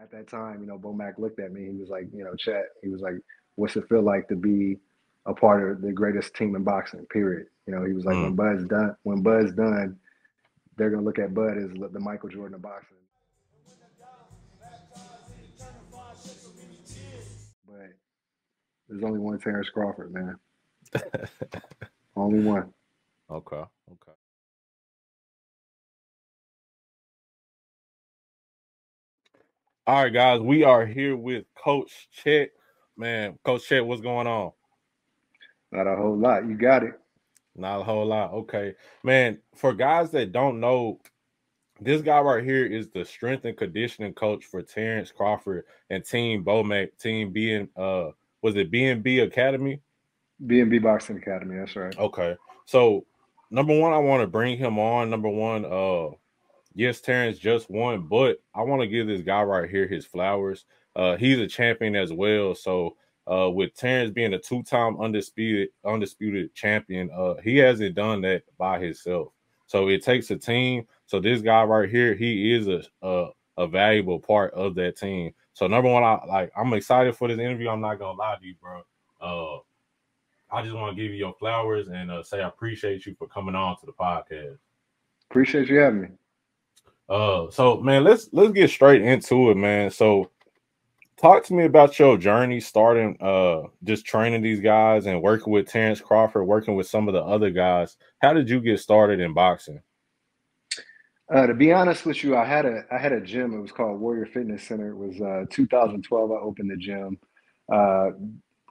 at that time, Bo Mac looked at me. He was like, Chet, he was like, what's it feel like to be a part of the greatest team in boxing, period. He was like, when Bud's done, they're going to look at Bud as the Michael Jordan of boxing. But there's only one Terence Crawford, man. Only one. Okay. Okay. All right, guys, we are here with Coach Chet. Man, Coach Chet, what's going on? Not a whole lot. You got it. Not a whole lot. Okay. Man, for guys that don't know, this guy right here is the strength and conditioning coach for Terence Crawford and Team Bomac, Team was it B&B Academy? B&B Boxing Academy, that's right. Okay. So, number one, I want to bring him on. Number one, yes, Terence just won, but I want to give this guy right here his flowers. He's a champion as well. So, with Terence being a two-time undisputed champion, he hasn't done that by himself. So it takes a team. So this guy right here, he is a valuable part of that team. So number one, I'm excited for this interview. I'm not gonna lie to you, bro. I just want to give you your flowers and say I appreciate you for coming on to the podcast. Appreciate you having me. So man, let's get straight into it, man. So talk to me about your journey starting just training these guys and working with Terence Crawford, working with some of the other guys. How did you get started in boxing? To be honest with you, I had a gym. It was called Warrior Fitness Center. It was 2012. I opened the gym.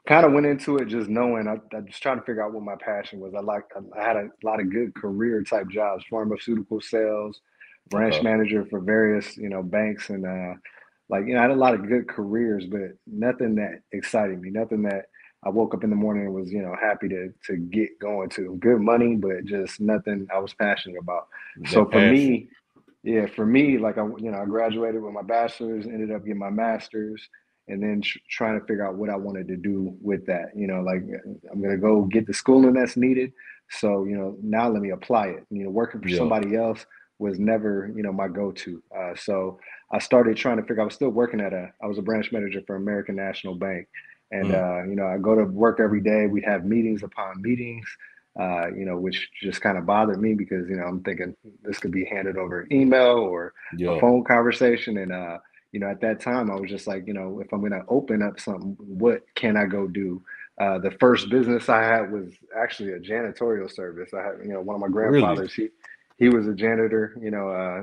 Kind of went into it just knowing I was trying to figure out what my passion was. I had a lot of good career type jobs, pharmaceutical sales, branch manager for various banks, and I had a lot of good careers, but nothing that excited me. Nothing that I woke up in the morning and was happy to get going to. Good money, but just nothing I was passionate about. So for me, like I graduated with my bachelor's, ended up getting my master's, and then trying to figure out what I wanted to do with that. Like I'm gonna go get the schooling that's needed. So now let me apply it. Working for somebody else was never my go-to. So I started trying to figure. I was still working I was a branch manager for American National Bank, and I go to work every day. We'd have meetings upon meetings. Which just kind of bothered me because, I'm thinking this could be handed over email or a phone conversation. And, at that time, I was just like, if I'm going to open up something, what can I go do? The first business I had was actually a janitorial service. I had, one of my grandfathers, he was a janitor,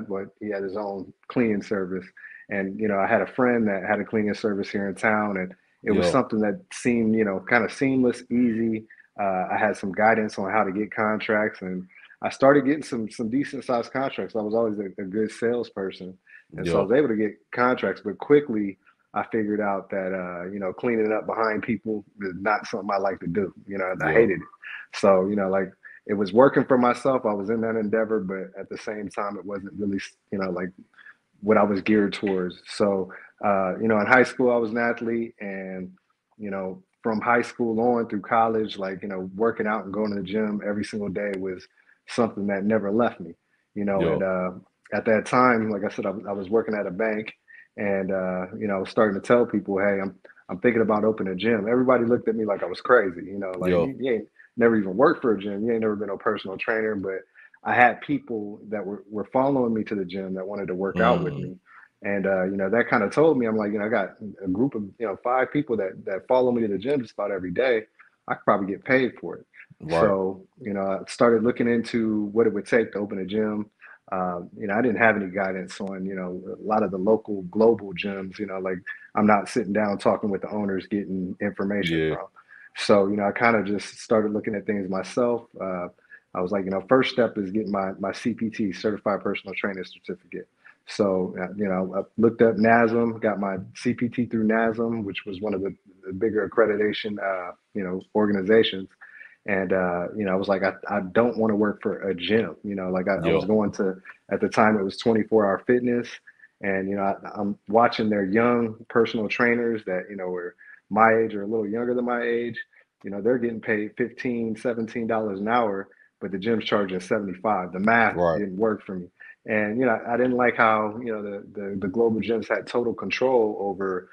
but he had his own cleaning service. And, I had a friend that had a cleaning service here in town, and it was something that seemed, kind of seamless, easy. I had some guidance on how to get contracts, and I started getting some decent sized contracts. I was always a good salesperson, and so I was able to get contracts. But quickly, I figured out that cleaning up behind people is not something I like to do. I hated it. So like it was working for myself. I was in that endeavor, but at the same time, it wasn't really like what I was geared towards. So in high school, I was an athlete, and from high school on through college, working out and going to the gym every single day was something that never left me, and at that time, like I said, I was working at a bank, and, I was starting to tell people, hey, I'm thinking about opening a gym. Everybody looked at me like I was crazy, you ain't never even worked for a gym. You ain't never been a personal trainer, but I had people that were following me to the gym that wanted to work out with me. And, that kind of told me, I'm like, I got a group of, 5 people that follow me to the gym just about every day. I could probably get paid for it. Right. So, I started looking into what it would take to open a gym. I didn't have any guidance on, a lot of the local global gyms, like I'm not sitting down talking with the owners, getting information from. So, I kind of just started looking at things myself. I was like, first step is getting my CPT, Certified Personal Trainer Certificate. So, I looked up NASM, got my CPT through NASM, which was one of the bigger accreditation, organizations. And, I was like, I don't want to work for a gym, I was going to, at the time it was 24-hour fitness. And, I'm watching their young personal trainers that, were my age or a little younger than my age. They're getting paid $15, $17 an hour, but the gym's charging $75. The math didn't work for me. And I didn't like how the global gyms had total control over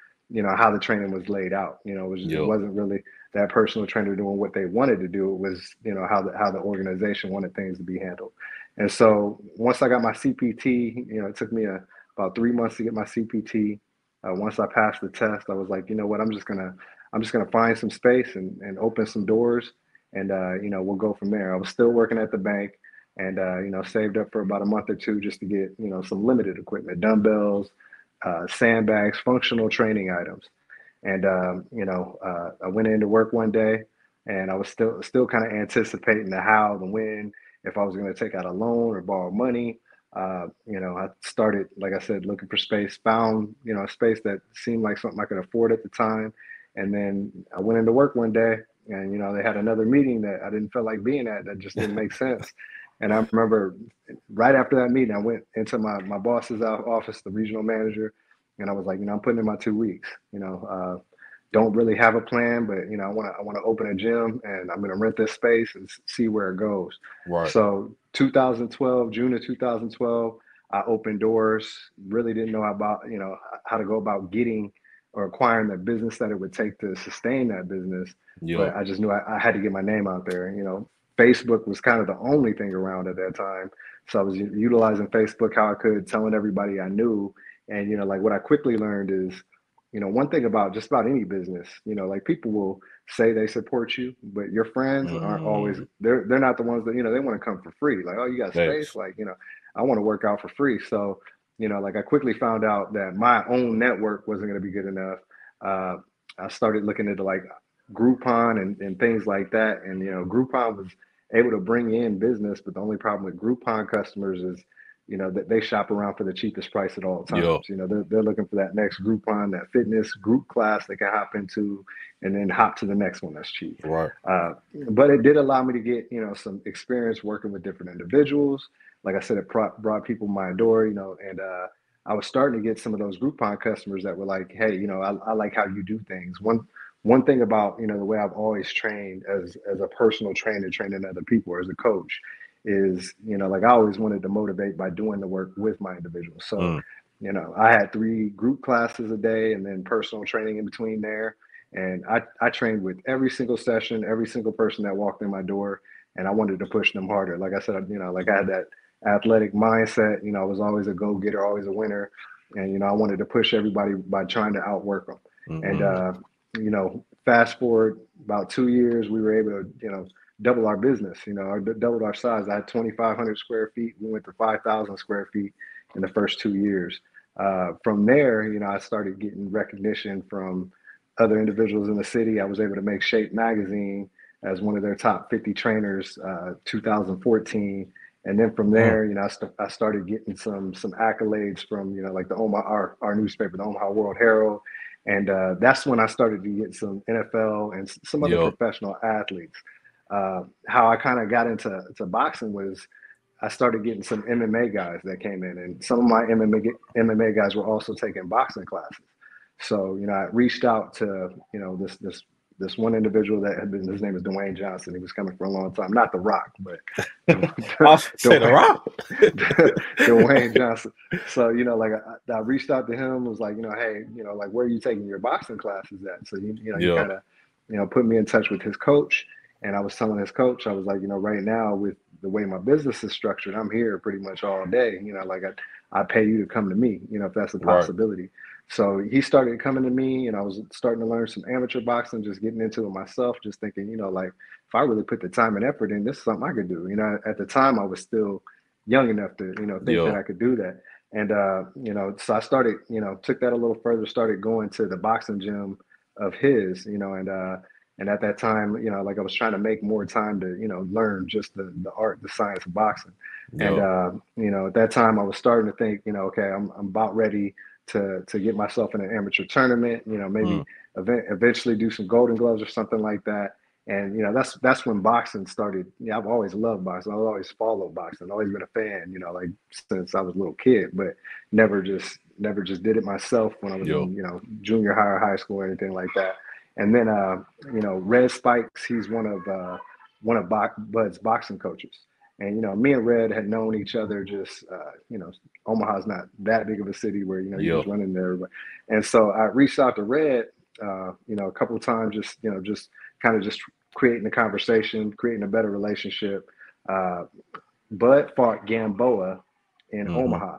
how the training was laid out. It Yep. wasn't really that personal trainer doing what they wanted to do. It was how the organization wanted things to be handled. And so once I got my CPT, it took me about 3 months to get my CPT. Once I passed the test, I was like, you know what, I'm just gonna find some space and open some doors, and we'll go from there. I was still working at the bank, and saved up for about a month or two just to get some limited equipment, dumbbells, sandbags, functional training items. And I went into work one day, and I was still kind of anticipating the how, the when, if I was going to take out a loan or borrow money. I started, like I said, looking for space, found a space that seemed like something I could afford at the time, and then I went into work one day, and they had another meeting that I didn't feel like being at, that just didn't make sense. And I remember right after that meeting, I went into my boss's office, the regional manager, and I was like, I'm putting in my 2 weeks. Don't really have a plan, but I want to open a gym, and I'm going to rent this space and see where it goes. Right. So 2012, June of 2012, I opened doors. Really didn't know about how to go about getting or acquiring the business that it would take to sustain that business, Yep. but I just knew I had to get my name out there. Facebook was kind of the only thing around at that time, so I was utilizing Facebook how I could, telling everybody I knew. And like what I quickly learned is, one thing about just about any business, like people will say they support you, but your friends aren't always, Mm. they're not the ones that, they want to come for free. Like, oh, you got space? Thanks. Like, I want to work out for free. So, like I quickly found out that my own network wasn't going to be good enough. Uh, I started looking into like Groupon and things like that. And, Groupon was able to bring in business, but the only problem with Groupon customers is, that they shop around for the cheapest price at all Yep. times. They're looking for that next Groupon, that fitness group class they can hop into, and then hop to the next one that's cheap. Right. But it did allow me to get, some experience working with different individuals. Like I said, it brought people my door, and I was starting to get some of those Groupon customers that were like, hey, I like how you do things. One thing about, the way I've always trained as a personal trainer, training other people, or as a coach, is, like I always wanted to motivate by doing the work with my individuals. So, Mm. I had 3 group classes a day and then personal training in between there. And I trained with every single session, every single person that walked in my door, and I wanted to push them harder. Like I said, like I had that athletic mindset. I was always a go-getter, always a winner. And, I wanted to push everybody by trying to outwork them. And, Mm-hmm. fast forward about 2 years, we were able to, double our business, or doubled our size. I had 2,500 square feet. We went to 5,000 square feet in the first 2 years. From there, I started getting recognition from other individuals in the city. I was able to make Shape Magazine as one of their top 50 trainers, 2014. And then from Mm. there, I started getting some accolades from, like the our newspaper, the Omaha World Herald. And that's when I started to get some NFL and some other Yep. professional athletes. How I kind of got into boxing was I started getting some MMA guys that came in, and some of my MMA guys were also taking boxing classes. So, I reached out to, this one individual that had been, his name is Dwayne Johnson. He was coming for a long time, not The Rock, but I'll say the Dwayne, rock. Dwayne Johnson. So, like I reached out to him, was like, hey, like where are you taking your boxing classes at? So, he Yep. kind of, put me in touch with his coach. And I was telling his coach, I was like, right now with the way my business is structured, I'm here pretty much all day. Like I pay you to come to me, if that's a Right. possibility. So he started coming to me, and I was starting to learn some amateur boxing, just getting into it myself, just thinking, like if I really put the time and effort in, this is something I could do. At the time I was still young enough to, think that Yep. I could do that. And, so I started, took that a little further, started going to the boxing gym of his, and at that time, like I was trying to make more time to, learn just the art, the science of boxing. And, Yep. at that time I was starting to think, okay, I'm about ready to get myself in an amateur tournament, maybe Mm. eventually do some golden gloves or something like that. And, that's when boxing started. Yeah, I've always loved boxing. I've always followed boxing, always been a fan, like since I was a little kid, but never just did it myself when I was Yep. in, junior high or high school or anything like that. And then, Red Spikes, he's one of Bud's boxing coaches. And me and Red had known each other. Just Omaha's not that big of a city where you Yeah. just run in there. And so I reached out to Red, a couple of times, just kind of just creating a conversation, creating a better relationship. Uh, Bud fought Gamboa in Mm-hmm. Omaha.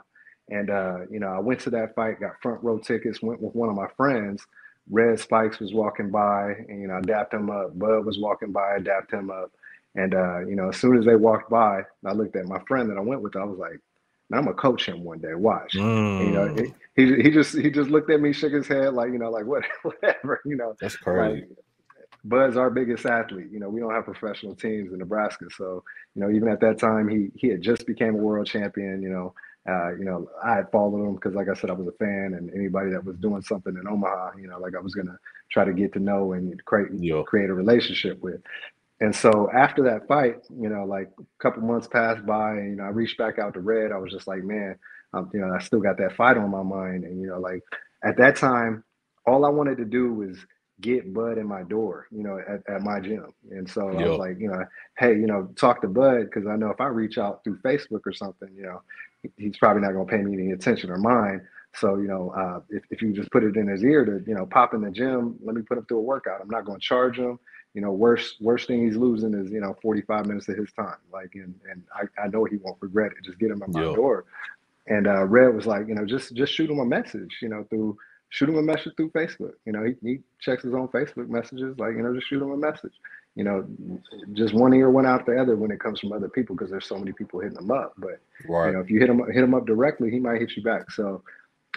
And, I went to that fight, got front row tickets, went with one of my friends. Red Spikes was walking by, and, I dapped him up. Bud was walking by, I dapped him up. And, as soon as they walked by, I looked at my friend that I went with. I was like, man, I'm going to coach him one day. Watch. And, Mm. he just looked at me, shook his head, like, like, what, whatever, That's like, crazy. Bud's our biggest athlete. We don't have professional teams in Nebraska, so even at that time, he had just became a world champion. I had followed him because, like I said, I was a fan, and anybody that was doing something in Omaha, like I was gonna try to get to know and Yeah. create a relationship with. And so after that fight, like a couple months passed by, and I reached back out to Red. I was just like, man, I still got that fight on my mind, and like at that time, all I wanted to do was get Bud in my door, at my gym. And so I was Yeah. like, hey, talk to Bud because I know if I reach out through Facebook or something, he's probably not going to pay me any attention or mind. So, if you just put it in his ear to, pop in the gym, let me put him through a workout. I'm not going to charge him. Worst thing he's losing is 45 minutes of his time. Like, and I know he won't regret it. Just get him in my Yeah. door. And Red was like, just shoot him a message, shoot him a message through Facebook. He checks his own Facebook messages, like, just shoot him a message. You know, just one ear, one out the other when it comes from other people because there's so many people hitting him up. But Right. if you hit him up directly, he might hit you back. So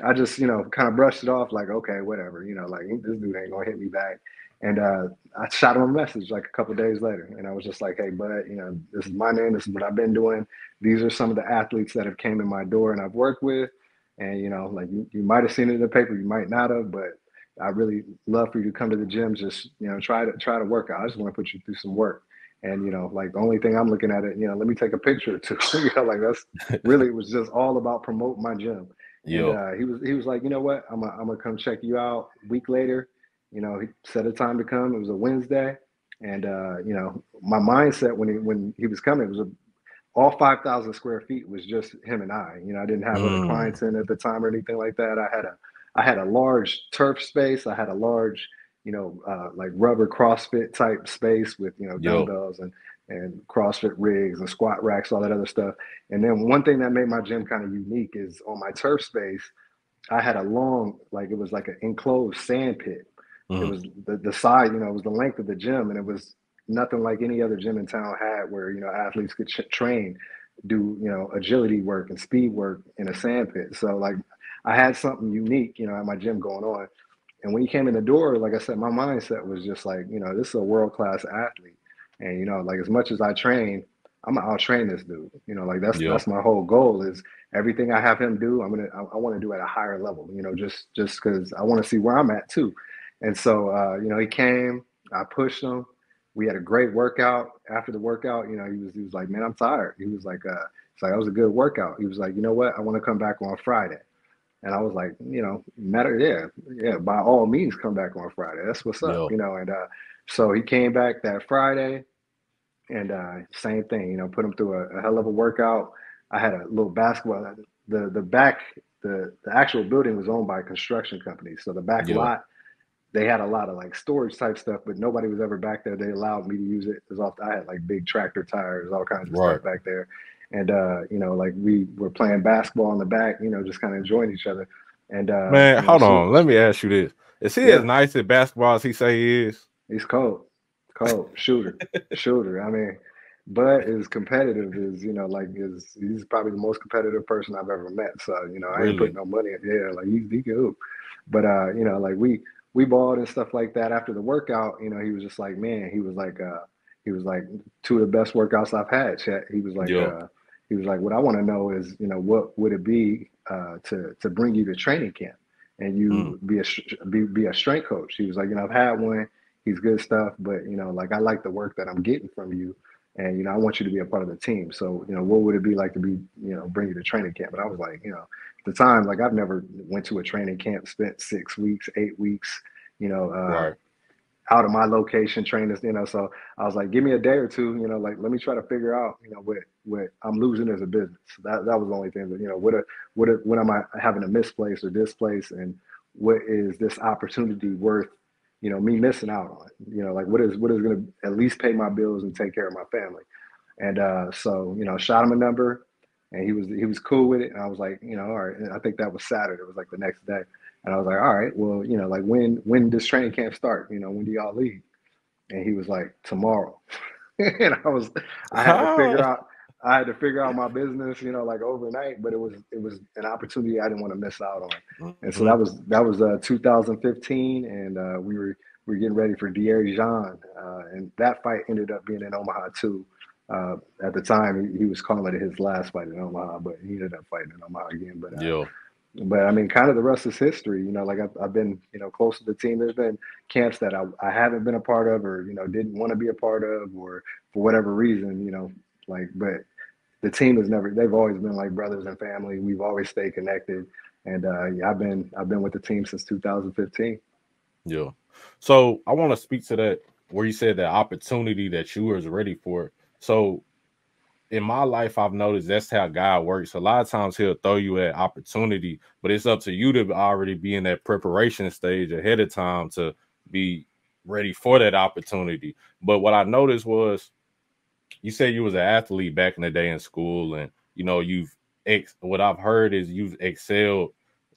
I just, kind of brushed it off like, okay, whatever, like this dude ain't gonna hit me back. And I shot him a message like a couple of days later, and I was just like, hey, bud, this is my name. This is what I've been doing. These are some of the athletes that have came in my door and I've worked with. And like you might have seen it in the paper, you might not have, but I really love for you to come to the gym. Just try to work out. I just want to put you through some work. And like the only thing I'm looking at it, let me take a picture or two. Like that's really it was just all about promoting my gym. And Yeah. he was like, you know what? I'm gonna come check you out a week later. He set a time to come. It was a Wednesday, and my mindset when he was coming, it was all 5,000 square feet was just him and I. I didn't have other Mm. clients in at the time or anything like that. I had a large turf space. I had a large, like rubber CrossFit type space with Yeah. dumbbells and CrossFit rigs and squat racks, all that other stuff. And then one thing that made my gym kind of unique is on my turf space, I had a long, like it was like an enclosed sand pit. It Mm. was the size, it was the length of the gym, and it was nothing like any other gym in town had, where athletes could train, do agility work and speed work in a sand pit. So like I had something unique, at my gym going on. And when he came in the door, like I said, my mindset was just like, this is a world class athlete, and like as much as I train, I'm gonna out train this dude. Like that's Yeah. that's my whole goal is everything I have him do. I want to do at a higher level. Just because I want to see where I'm at too. And so he came, I pushed him. We had a great workout. After the workout, he was like, man, I'm tired. He was like, it's like that was a good workout. He was like, you know what? I want to come back on Friday. And I was like, yeah, by all means, come back on Friday. That's what's up, Yeah. And so he came back that Friday, and same thing, put him through a hell of a workout. I had a little basketball. The back, the actual building was owned by a construction company, so the back Yeah. lot they had a lot of like storage type stuff, but nobody was ever back there. They allowed me to use it as often. I had like big tractor tires, all kinds of Right. stuff back there. And, like we were playing basketball in the back, just kind of enjoying each other. And, Man, hold so on. Let me ask you this. Is he as yeah, nice at basketball as he say he is? he's cold shooter. I mean, Bud is competitive is, like he's probably the most competitive person I've ever met. So, I ain't putting Really? no money in. Yeah, like he can hoop. But like we balled and stuff like that after the workout, he was just like, man, he was like two of the best workouts I've had, Chet. Yeah. He was like, what I want to know is, what would it be to bring you to training camp and Mm. you be a strength coach. He was like, I've had one, he's good stuff, but like I like the work that I'm getting from you. And I want you to be a part of the team. So what would it be like to be bring you to training camp? And I was like, at the time, like I've never went to a training camp, spent 6 weeks, 8 weeks, you know, uh, Right. out of my location training, so I was like, give me a day or two, like let me try to figure out, what I'm losing as a business. That was the only thing that, what am I having to misplace or displace, and what is this opportunity worth, me missing out on, like what is going to at least pay my bills and take care of my family. And so, shot him a number, and he was cool with it. And I was like, all right. And I think that was Saturday. It was like the next day. And I was like, all right, well, like when does training camp start? When do y'all leave? And he was like, tomorrow. And I had to figure How? out my business, like overnight, but it was an opportunity I didn't want to miss out on. And so Mm-hmm. that was 2015, and we were getting ready for Jean, and that fight ended up being in Omaha too. At the time, he was calling it his last fight in Omaha, but he ended up fighting in Omaha again. Yeah. But I mean, kind of the rest is history. Like I've been, close to the team. There's been camps that I haven't been a part of, or didn't want to be a part of, or for whatever reason, like. But the team has never. They've always been like brothers and family. We've always stayed connected, and yeah, I've been with the team since 2015. Yeah. So I want to speak to that where you said the opportunity that you was ready for. So in my life, I've noticed that's how God works. A lot of times he'll throw you at opportunity, but it's up to you to already be in that preparation stage ahead of time to be ready for that opportunity. But what I noticed was you said you was an athlete back in the day in school, and you've what I've heard is you've excelled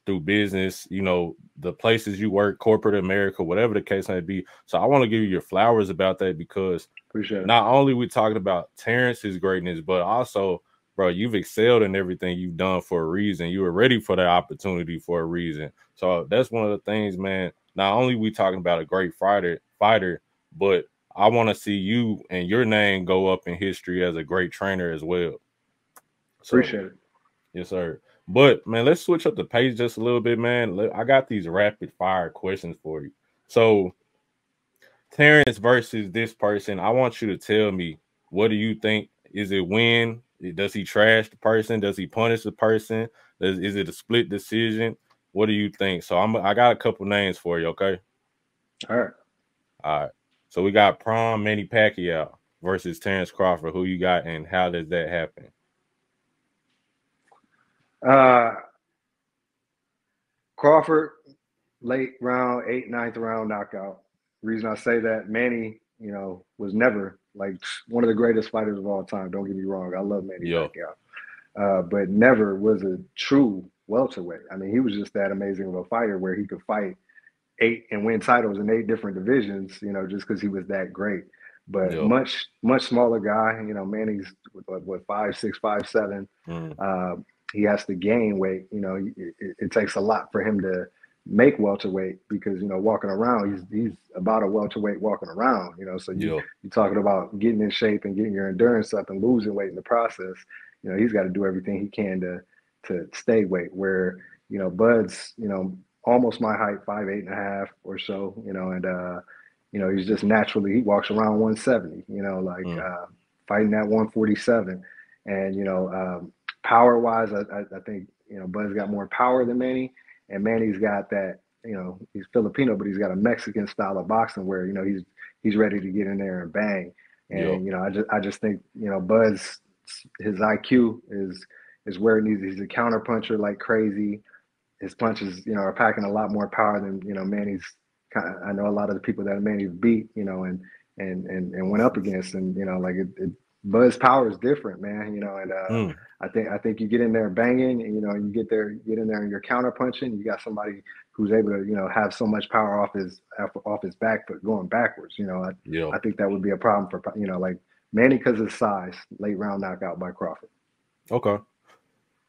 through business, the places you work, corporate America, whatever the case may be. So I want to give you your flowers about that, because Appreciate it. not only we talking about Terrence's greatness, but also, bro, you've excelled in everything you've done for a reason. You were ready for that opportunity for a reason. So that's one of the things, man. Not only we talking about a great fighter, but I want to see you and your name go up in history as a great trainer as well. So, Appreciate it. yes, sir. But man, let's switch up the pace just a little bit, man. I got these rapid fire questions for you. So, Terrence versus this person, I want you to tell me, what do you think? Is it win? Does he trash the person? Does he punish the person? Is it a split decision? What do you think? So I got a couple names for you, okay? All right. All right. So we got Prom Manny Pacquiao versus Terence Crawford. Who you got, and how does that happen? Uh, Crawford, late round, eighth, ninth round knockout. Reason I say that, Manny, was never like one of the greatest fighters of all time. Don't get me wrong. I love Manny Yo, Pacquiao. But never was a true welterweight. I mean, he was just that amazing of a fighter where he could fight eight and win titles in eight different divisions, just because he was that great. But yo, much smaller guy. Manny's what 5'6", 5'7". mm, Uh, he has to gain weight. It takes a lot for him to make welterweight, because walking around, he's about a welterweight walking around. So yo, you're talking about getting in shape and getting your endurance up and losing weight in the process. He's got to do everything he can to stay weight. Where Bud's almost my height, 5'8.5" or so, and he's just naturally, he walks around 170, like mm, fighting at 147. And power wise, I think Bud's got more power than Manny, and Manny's got that, he's Filipino, but he's got a Mexican style of boxing where he's ready to get in there and bang. yo, And I just think Bud's, his IQ is where it needs. He's a counter puncher like crazy. His punches, are packing a lot more power than Manny's. I know a lot of the people that Manny's beat, and went up against, and like Bud's power is different, man. And mm, I think you get in there banging, and you get in there and you're counter punching. You got somebody who's able to have so much power off his back foot going backwards. I yo. think that would be a problem for like Manny, because of his size. Late round knockout by Crawford. Okay.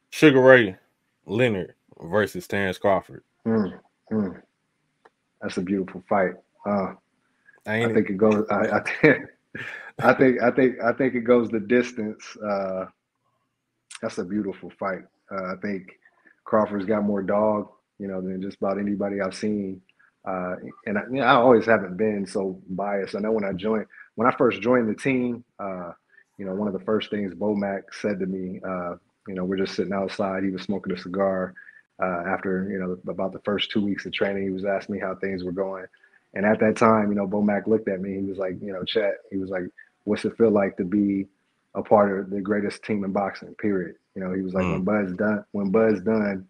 Sugar Ray Leonard versus Terence Crawford. Mm, mm. That's a beautiful fight. I Ain't it? think it goes. I think it goes the distance. That's a beautiful fight. I think Crawford's got more dog, than just about anybody I've seen. And I always haven't been so biased. I know when I first joined the team, one of the first things Bomac said to me, we're just sitting outside. He was smoking a cigar after, about the first 2 weeks of training. He was asking me how things were going. And at that time, Bo Mac looked at me. He was like, Chet, he was like, what's it feel like to be a part of the greatest team in boxing, period. He was like, when Bud's done,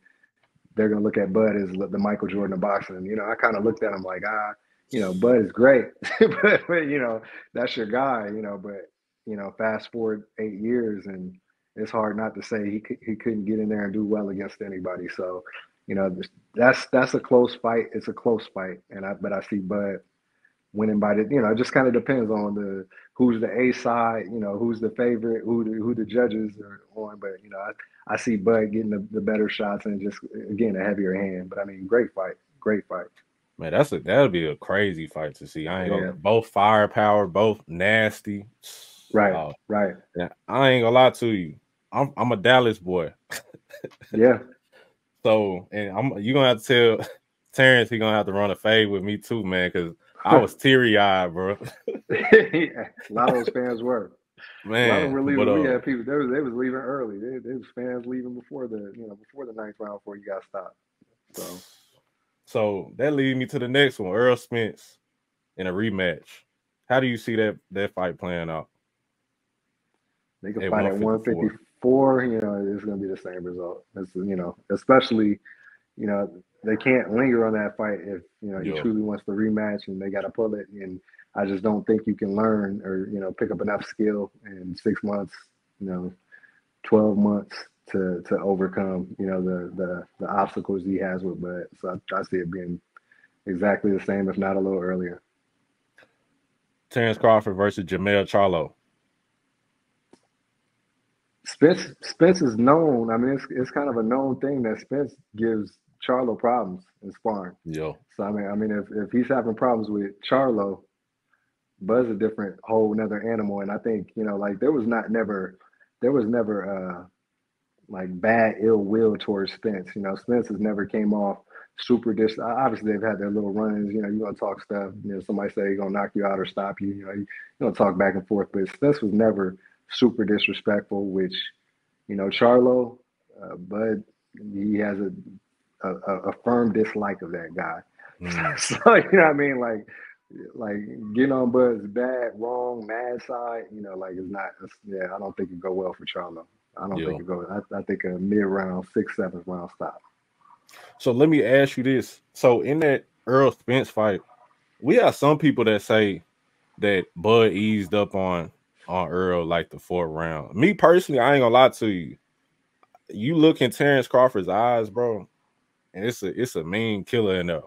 they're going to look at Bud as the Michael Jordan of boxing. And, I kind of looked at him like, Bud is great, but, that's your guy, but, fast forward 8 years and it's hard not to say he couldn't get in there and do well against anybody. So, that's a close fight. It's a close fight. But I see Bud winning by it just kind of depends on who's the A side, who's the favorite, who the judges are on. But, I see Bud getting the better shots and just, again, a heavier hand. But I mean, great fight. Great fight. Man, that'll be a crazy fight to see. I ain't Yeah. gonna both firepower, both nasty. Right. Right. Yeah, I ain't gonna lie to you. I'm a Dallas boy. Yeah. So, and you're gonna have to tell Terrence he gonna have to run a fade with me too, man, because I was teary-eyed, bro. A lot of those fans were. Man, a lot of them were leaving. We had people. They was leaving early. They was fans leaving before the ninth round before you got stopped. So that leads me to the next one, Errol Spence in a rematch. How do you see that fight playing out? They can fight at 154. It's going to be the same result. It's, especially, they can't linger on that fight if he truly wants the rematch and they got to pull it. And I just don't think you can learn or pick up enough skill in 6 months, 12 months to overcome the obstacles he has with Bud. So I see it being exactly the same, if not a little earlier. Terence Crawford versus Jamel Charlo. Spence is known. I mean, it's kind of a known thing that Spence gives Charlo problems in sparring. Yeah. So I mean, if he's having problems with Charlo, Bud's a different whole another animal. And I think like there was never like bad ill will towards Spence. Spence has never came off super obviously they've had their little run-ins. You're gonna talk stuff. Somebody say he's gonna knock you out or stop you. You gonna talk back and forth. But Spence was never super disrespectful. Which Charlo, Bud, he has a firm dislike of that guy. So what I mean, like getting on Bud's bad, wrong, mad side. Like it's not. I don't think it go well for Charlo. I don't think it goes. I think a mid-round, 6th, 7th round stop. So let me ask you this. So in that Errol Spence fight, we have some people that say that Bud eased up on Errol like the 4th round. Me personally, I ain't gonna lie to you. You look in Terence Crawford's eyes, bro, and it's a mean killer in there.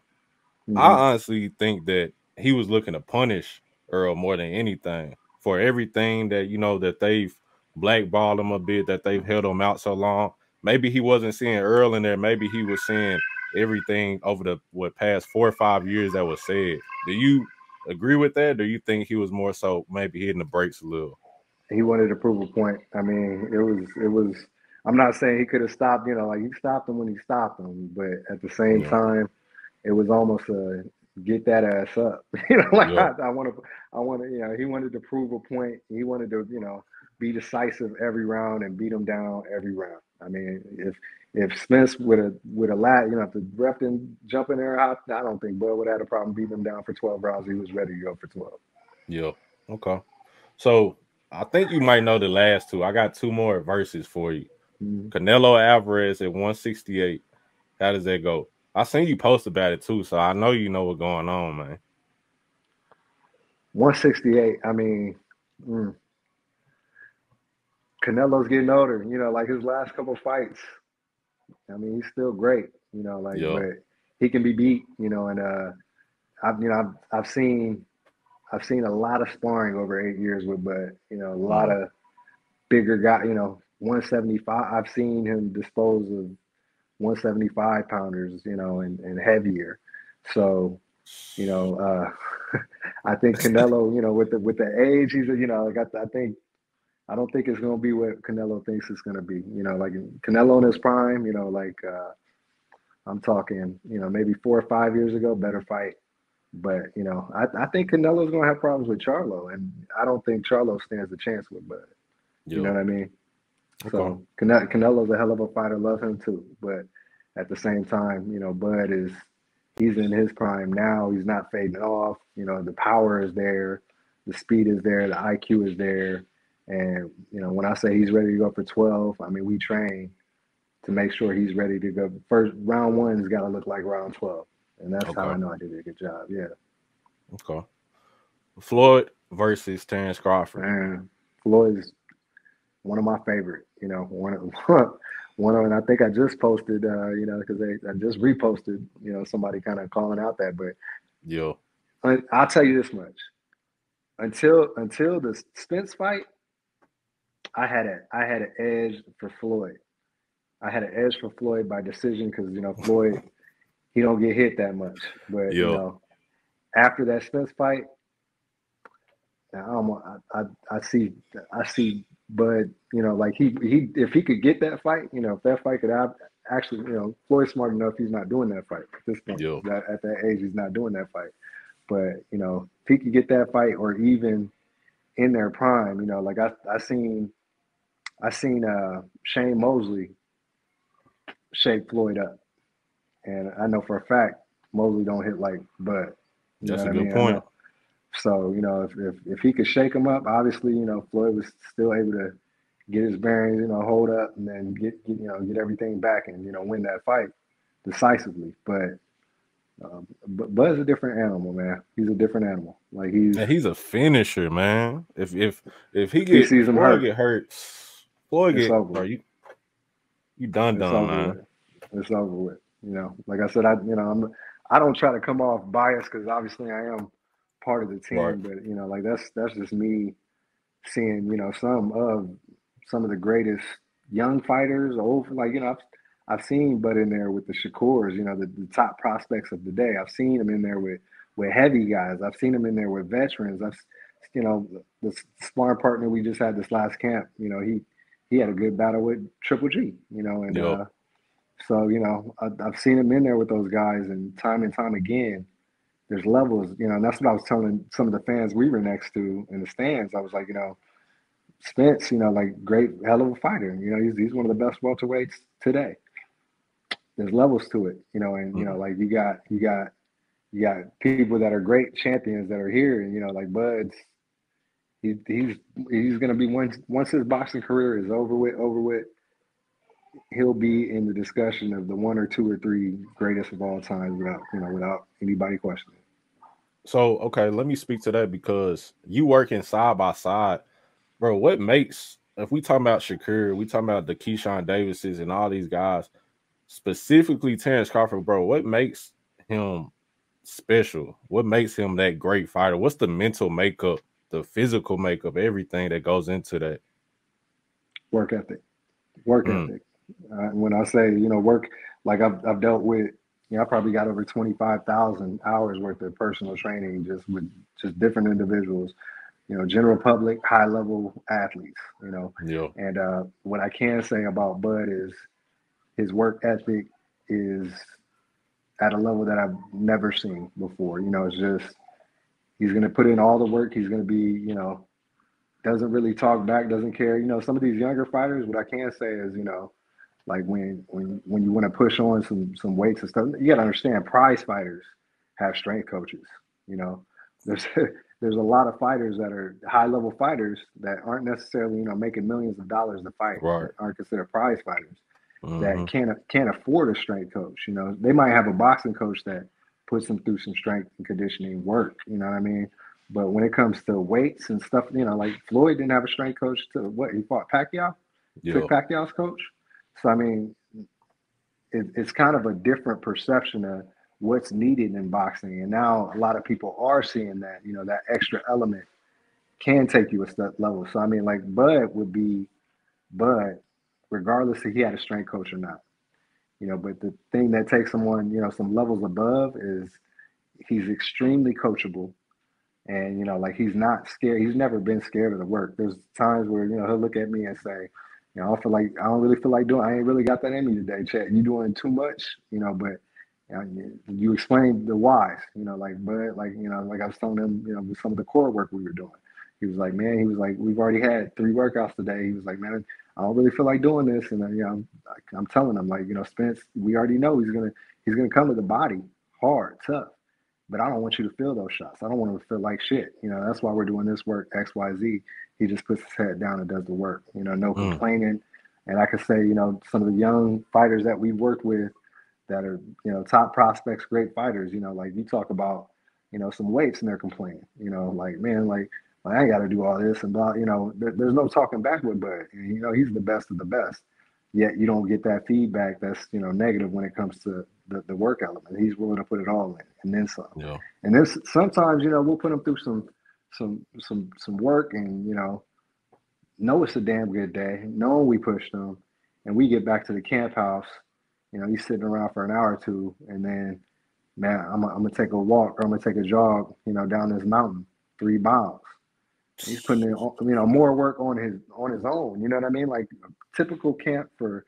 I honestly think that he was looking to punish Errol more than anything for everything that that they've blackballed him a bit, that they've held him out so long. Maybe he wasn't seeing Errol in there. Maybe he was seeing everything over the past 4 or 5 years that was said. Do you agree with that? Do you think he was more so maybe hitting the brakes a little? He wanted to prove a point. I mean, it was. I'm not saying he could have stopped. Like he stopped him when he stopped him, but at the same time, it was almost a get that ass up. Like I want to. He wanted to prove a point. He wanted to, be decisive every round and beat him down every round. I mean, if Spence would have if the ref didn't jump in there, I don't think Bud would have had a problem beating him down for 12 rounds. He was ready to go for 12. Yeah. Okay. So I think you might know the last two. I got 2 more verses for you. Canelo Alvarez at 168. How does that go? I seen you post about it too, so I know you know what's going on, man. 168. I mean, Canelo's getting older. Like his last couple fights. I mean, he's still great. But he can be beat. And I've seen a lot of sparring over 8 years with Bud. A lot of bigger guys. 175. I've seen him dispose of 175 pounders. And heavier. So, I think Canelo. With the age, he's I don't think it's going to be what Canelo thinks it's going to be. Like Canelo in his prime. I'm talking. Maybe 4 or 5 years ago, better fight. But I think Canelo's gonna have problems with Charlo, and I don't think Charlo stands a chance with Bud. You know what I mean? Okay. So Canelo's a hell of a fighter, love him too. But at the same time, Bud he's in his prime now. He's not fading off. You know, the power is there, the speed is there, the IQ is there. And, you know, when I say he's ready to go for 12, I mean, we train to make sure he's ready to go. First, round one's got to look like round 12. And that's how Okay. I know I did a good job. Yeah. Okay. Floyd versus Terence Crawford. Man, Floyd is one of my favorite, you know, one of, one of, and I think I just posted, you know, because I just reposted, you know, somebody kind of calling out that, but Yeah. I'll tell you this much: until the Spence fight, I had an edge for Floyd. I had an edge for Floyd by decision because you know Floyd he don't get hit that much, but you Yeah. know after that Spence fight, I see Bud, you know, like he if he could get that fight, you know, if that fight could have actually, you know, Floyd's smart enough, he's not doing that fight at this point. Yeah. That at that age, he's not doing that fight. But you know, if he could get that fight, or even in their prime, you know, like I seen Shane Mosley shake Floyd up, and I know for a fact Mosley don't hit like Bud. You know That's what a I good mean? I point. know. So you know, if he could shake him up, obviously you know Floyd was still able to get his bearings, you know, hold up, and then get you know get everything back, and you know win that fight decisively. But Bud's a different animal, man. He's a different animal. Like And he's a finisher, man. If he sees him Floyd hurt, get hurt, Floyd it's get over bro, with. you done It's done, over man. with. It's over with. You know, like I said, I don't try to come off biased because obviously I am part of the Right. team, but you know, like that's just me seeing you know some of the greatest young fighters, old like you know I've seen Bud in there with the Shakurs, you know the top prospects of the day. I've seen him in there with heavy guys. I've seen him in there with veterans. I've you know the sparring partner we just had this last camp. You know he had a good battle with Triple G. You know and Yeah. so you know I've seen him in there with those guys and time again. There's levels, you know, and that's what I was telling some of the fans we were next to in the stands. I was like, you know, Spence, you know, like great, hell of a fighter. You know, he's one of the best welterweights today. There's levels to it, you know, and you know, Mhm. like you got people that are great champions that are here, and you know, like Bud's, he's he's gonna be once his boxing career is over with, he'll be in the discussion of the one or two or three greatest of all time without you know without anybody questioning. So okay, let me speak to that because you working side by side, bro. What makes if we talking about Shakur, we talking about the Keyshawn Davises and all these guys, specifically Terence Crawford, bro, what makes him special? What makes him that great fighter? What's the mental makeup, the physical makeup, everything that goes into that? Work ethic, work Mm, ethic. When I say you know work, like I've dealt with, you know, I probably got over 25,000 hours worth of personal training just with just different individuals, you know, general public, high level athletes, you know. yeah, And what I can say about Bud is his work ethic is at a level that I've never seen before. You know, it's just he's going to put in all the work. He's going to be, you know, doesn't really talk back, doesn't care. You know, some of these younger fighters, what I can say is, you know, like when you want to push on some weights and stuff, you got to understand prize fighters have strength coaches. You know, there's there's a lot of fighters that are high level fighters that aren't necessarily you know making millions of dollars to fight right. that aren't considered prize fighters that Hmm. can't afford a strength coach. You know, they might have a boxing coach that puts them through some strength and conditioning work. You know what I mean? But when it comes to weights and stuff, you know, like Floyd didn't have a strength coach to what he fought Pacquiao, Yeah, took Pacquiao's coach. So I mean, it's kind of a different perception of what's needed in boxing, and now a lot of people are seeing that you know that extra element can take you a step level. So I mean, like Bud would be Bud, regardless if he had a strength coach or not. You know, but the thing that takes someone you know some levels above is he's extremely coachable. And you know, like he's not scared. He's never been scared of the work. There's times where you know he'll look at me and say, you know, I don't really feel like doing. I ain't really got that in me today, Chet. You doing too much, you know. But you, know, you explain the whys, you know, like you know, like I was telling him, you know, with some of the core work we were doing. He was like, man, he was like, we've already had 3 workouts today. He was like, man, I don't really feel like doing this. And you know, I'm telling him like, you know, Spence, we already know he's gonna come with a body. hard, tough. But I don't want you to feel those shots. I don't want to feel like shit. That's why we're doing this work, XYZ. He just puts his head down and does the work. No complaining. And I could say, some of the young fighters that we worked with that are, top prospects, great fighters, like you talk about, some weights and they're complaining, like, man, like I ain't got to do all this and blah, there's no talking back with Bud. And, he's the best of the best. Yet you don't get that feedback that's, negative when it comes to the work element. He's willing to put it all in and then some. Yeah. And then sometimes, we'll put him through some work and, know it's a damn good day, knowing we pushed him, and we get back to the camp house. He's sitting around for an hour or two, and then, man, I'm gonna take a walk or I'm gonna take a jog, down this mountain, 3 miles. He's putting in, more work on his own. You know what I mean? Like typical camp for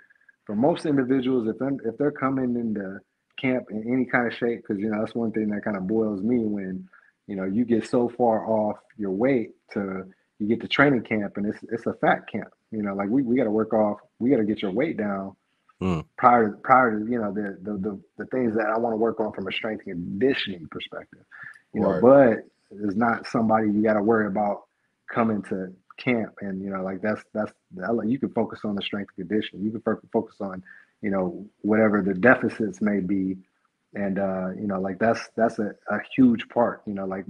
most individuals, if they're coming into camp in any kind of shape, because that's one thing that kind of boils me when you get so far off your weight to you get to training camp and it's a fat camp. Like we got to work off. We got to get your weight down prior to the things that I want to work on from a strength and conditioning perspective. Right. But is not somebody you got to worry about coming to camp and like that's you can focus on the strength and conditioning. You can focus on whatever the deficits may be, and like that's a huge part. Like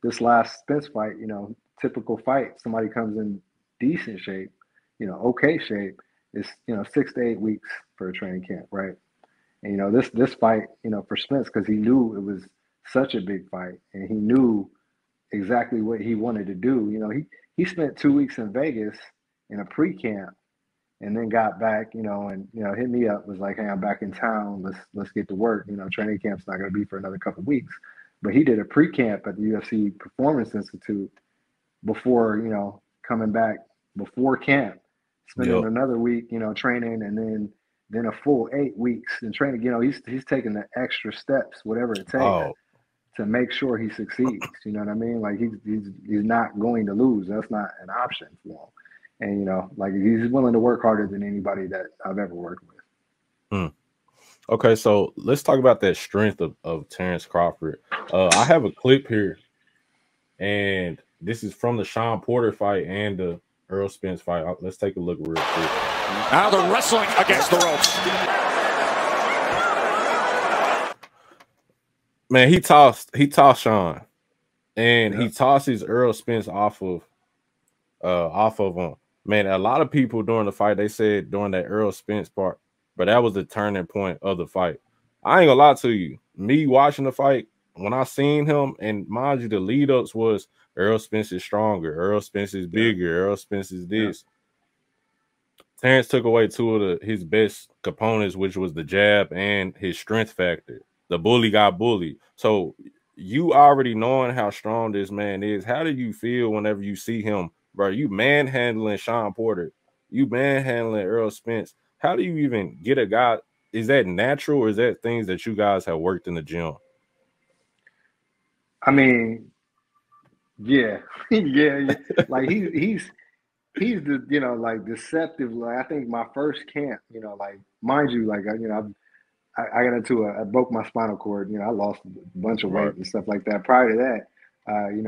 this last Spence fight, typical fight, somebody comes in decent shape, okay shape, is 6 to 8 weeks for a training camp, right? And this fight, for Spence, because he knew it was such a big fight and he knew exactly what he wanted to do. He spent 2 weeks in Vegas in a pre-camp and then got back, and hit me up, was like, hey, I'm back in town. Let's get to work. Training camp's not gonna be for another couple of weeks. But he did a pre-camp at the UFC Performance Institute before, coming back before camp, spending another week, training, and then a full 8 weeks in training. He's taking the extra steps, whatever it takes, to make sure he succeeds. You know what I mean? Like he's not going to lose. That's not an option for him. And like he's willing to work harder than anybody that I've ever worked with. Okay, so let's talk about that strength of Terence Crawford. I have a clip here, and this is from the Sean Porter fight and the Errol Spence fight. Let's take a look real quick. Now the wrestling against the ropes. Man, he tossed Sean, and he tosses Errol Spence off of him. Man, a lot of people during the fight, they said during that Errol Spence part, but that was the turning point of the fight. I ain't gonna lie to you. Me watching the fight, when I seen him, and mind you, the lead ups was Errol Spence is stronger, Errol Spence is bigger, Errol Spence is this. Terence took away 2 of his best components, which was the jab and his strength factor. The bully got bullied. So you already knowing how strong this man is, how do you feel whenever you see him? Bro, you manhandling Sean Porter, you manhandling Errol Spence. How do you even get a guy? Is that natural, or is that things that you guys have worked in the gym? I mean, yeah. Like he's the like deceptive. Like I think my first camp, like mind you, like I got into I broke my spinal cord. I lost a bunch of weight and stuff like that. Prior to that,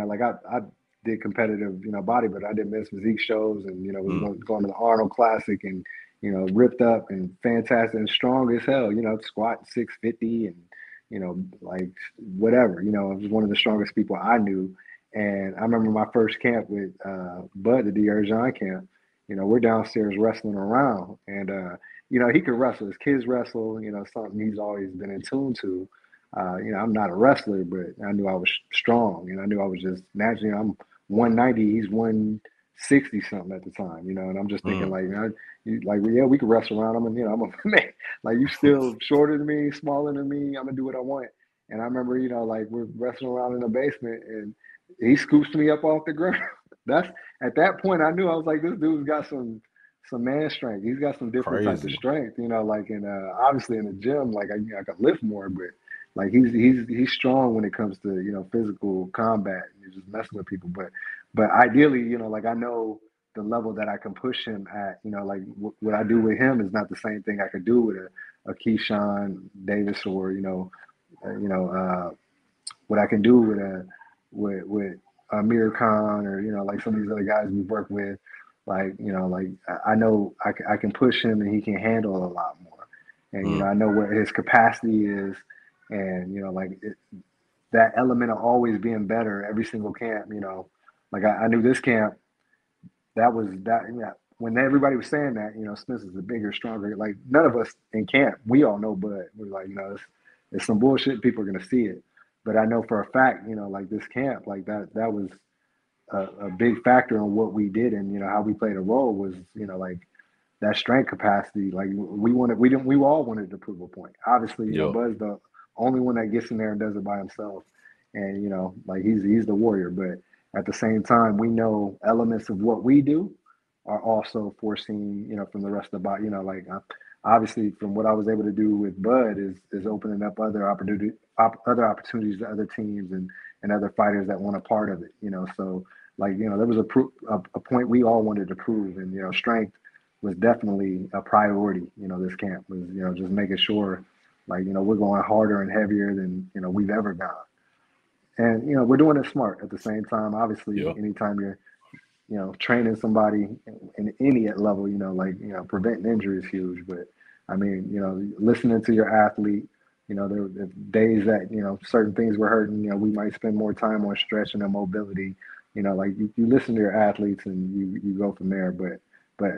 like I did competitive, body, but I did men's physique shows and, was going to the Arnold Classic and, ripped up and fantastic and strong as hell, squat 650 and, like whatever, I was one of the strongest people I knew. And I remember my first camp with Bud, the D'Urgent camp, we're downstairs wrestling around and, he could wrestle. His kids wrestle, something he's always been in tune to. I'm not a wrestler, but I knew I was strong and I knew I was just naturally, I'm 190, he's 160 something at the time, and I'm just thinking we could wrestle around. I'm a man, like you still shorter than me, smaller than me. I'm gonna do what I want. And I remember, like we're wrestling around in the basement and he scoops me up off the ground. That's at that point I knew I was like, this dude's got some man strength. He's got some different types of strength, like in obviously in the gym, like I could lift more, but like he's strong when it comes to physical combat and just messing with people. But ideally, like I know the level that I can push him at. Like what I do with him is not the same thing I could do with a Keyshawn Davis or what I can do with Amir Khan, or like some of these other guys we've worked with, like I know I can push him and he can handle a lot more, and I know where his capacity is, and that element of always being better every single camp. Like I knew this camp, that was that. When everybody was saying that, Spence is the bigger, stronger. Like none of us in camp, we all know Bud. We're like, it's some bullshit. People are gonna see it, but I know for a fact, like this camp, like that was a big factor in what we did, and how we played a role was, like that strength capacity. Like we all wanted to prove a point. Obviously, Bud's the only one that gets in there and does it by himself, and like he's the warrior. But at the same time, we know elements of what we do are also foreseen, from the rest of the body. Obviously, from what I was able to do with Bud is opening up other opportunities to other teams and other fighters that want a part of it. So there was a point we all wanted to prove, and strength was definitely a priority. This camp was just making sure, we're going harder and heavier than we've ever gone, and we're doing it smart at the same time. Obviously, anytime you're training somebody in any level, preventing injury is huge. But I mean, listening to your athlete, there were days that, certain things were hurting, we might spend more time on stretching and mobility, you listen to your athletes and you go from there. But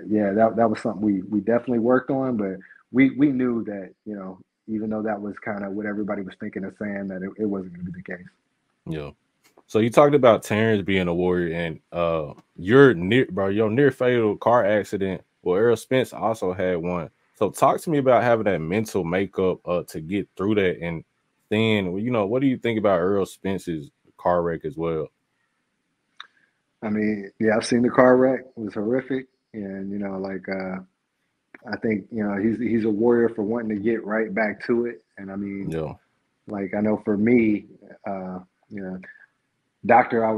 yeah, that was something we definitely worked on, but we knew that, even though that was kind of what everybody was thinking and saying, that it wasn't going to be the case. Yeah. So you talked about Terrence being a warrior, and your near fatal car accident. Well, Errol Spence also had one. So talk to me about having that mental makeup to get through that, and then what do you think about Errol Spence's car wreck as well? I mean, yeah, I've seen the car wreck. It was horrific, and I think he's a warrior for wanting to get right back to it. And I mean, I know for me, doctor, I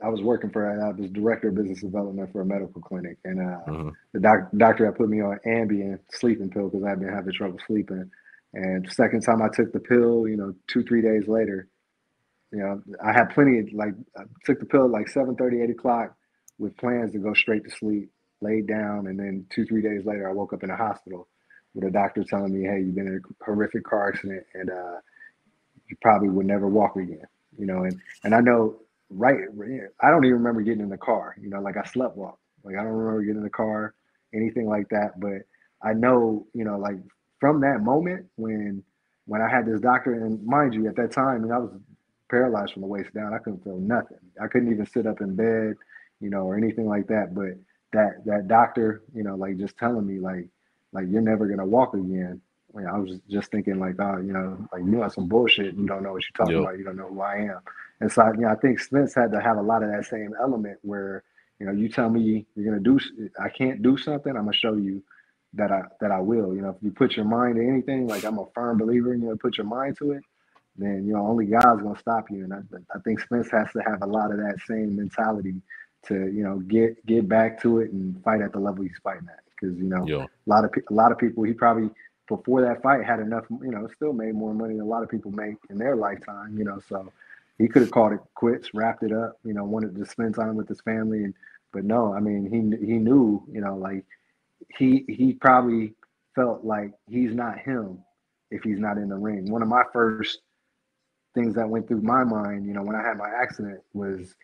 was working for, I was director of business development for a medical clinic, and the doctor had put me on Ambien sleeping pill because I've been having trouble sleeping. And the second time I took the pill, 2-3 days later, I had plenty of, I took the pill at 7:30, 8 o'clock with plans to go straight to sleep, laid down, and then 2-3 days later I woke up in a hospital with a doctor telling me, hey, you've been in a horrific car accident, and you probably would never walk again. And I know, right, I don't even remember getting in the car, I slept walk. I don't remember getting in the car, anything like that. But I know, from that moment when I had this doctor, and mind you, at that time, I was paralyzed from the waist down. I couldn't feel nothing. I couldn't even sit up in bed, or anything like that. But that doctor, just telling me, you're never going to walk again. I was just thinking you want some bullshit and you don't know what you're talking about. You don't know who I am. And so, I think Spence had to have a lot of that same element where, you tell me you're going to do, I can't do something, I'm going to show you that I will. If you put your mind to anything, I'm a firm believer in, put your mind to it, then, only God's going to stop you. And I think Spence has to have a lot of that same mentality to, get back to it and fight at the level he's fighting at. Because, a lot of people, he probably, before that fight, had enough, still made more money than a lot of people make in their lifetime, so he could have called it quits, wrapped it up, wanted to spend time with his family. But no, I mean, he knew, he probably felt like he's not him if he's not in the ring. One of my first things that went through my mind, when I had my accident was,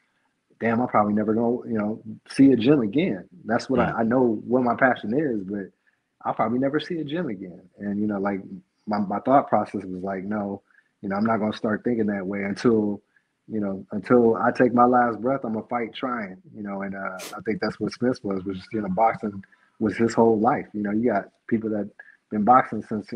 damn, I'll probably never go, see a gym again. That's what I know what my passion is, but I'll probably never see a gym again. And, my thought process was no, I'm not going to start thinking that way until I take my last breath. I'm going to fight trying, and I think that's what Spence was boxing was his whole life. You got people that been boxing since,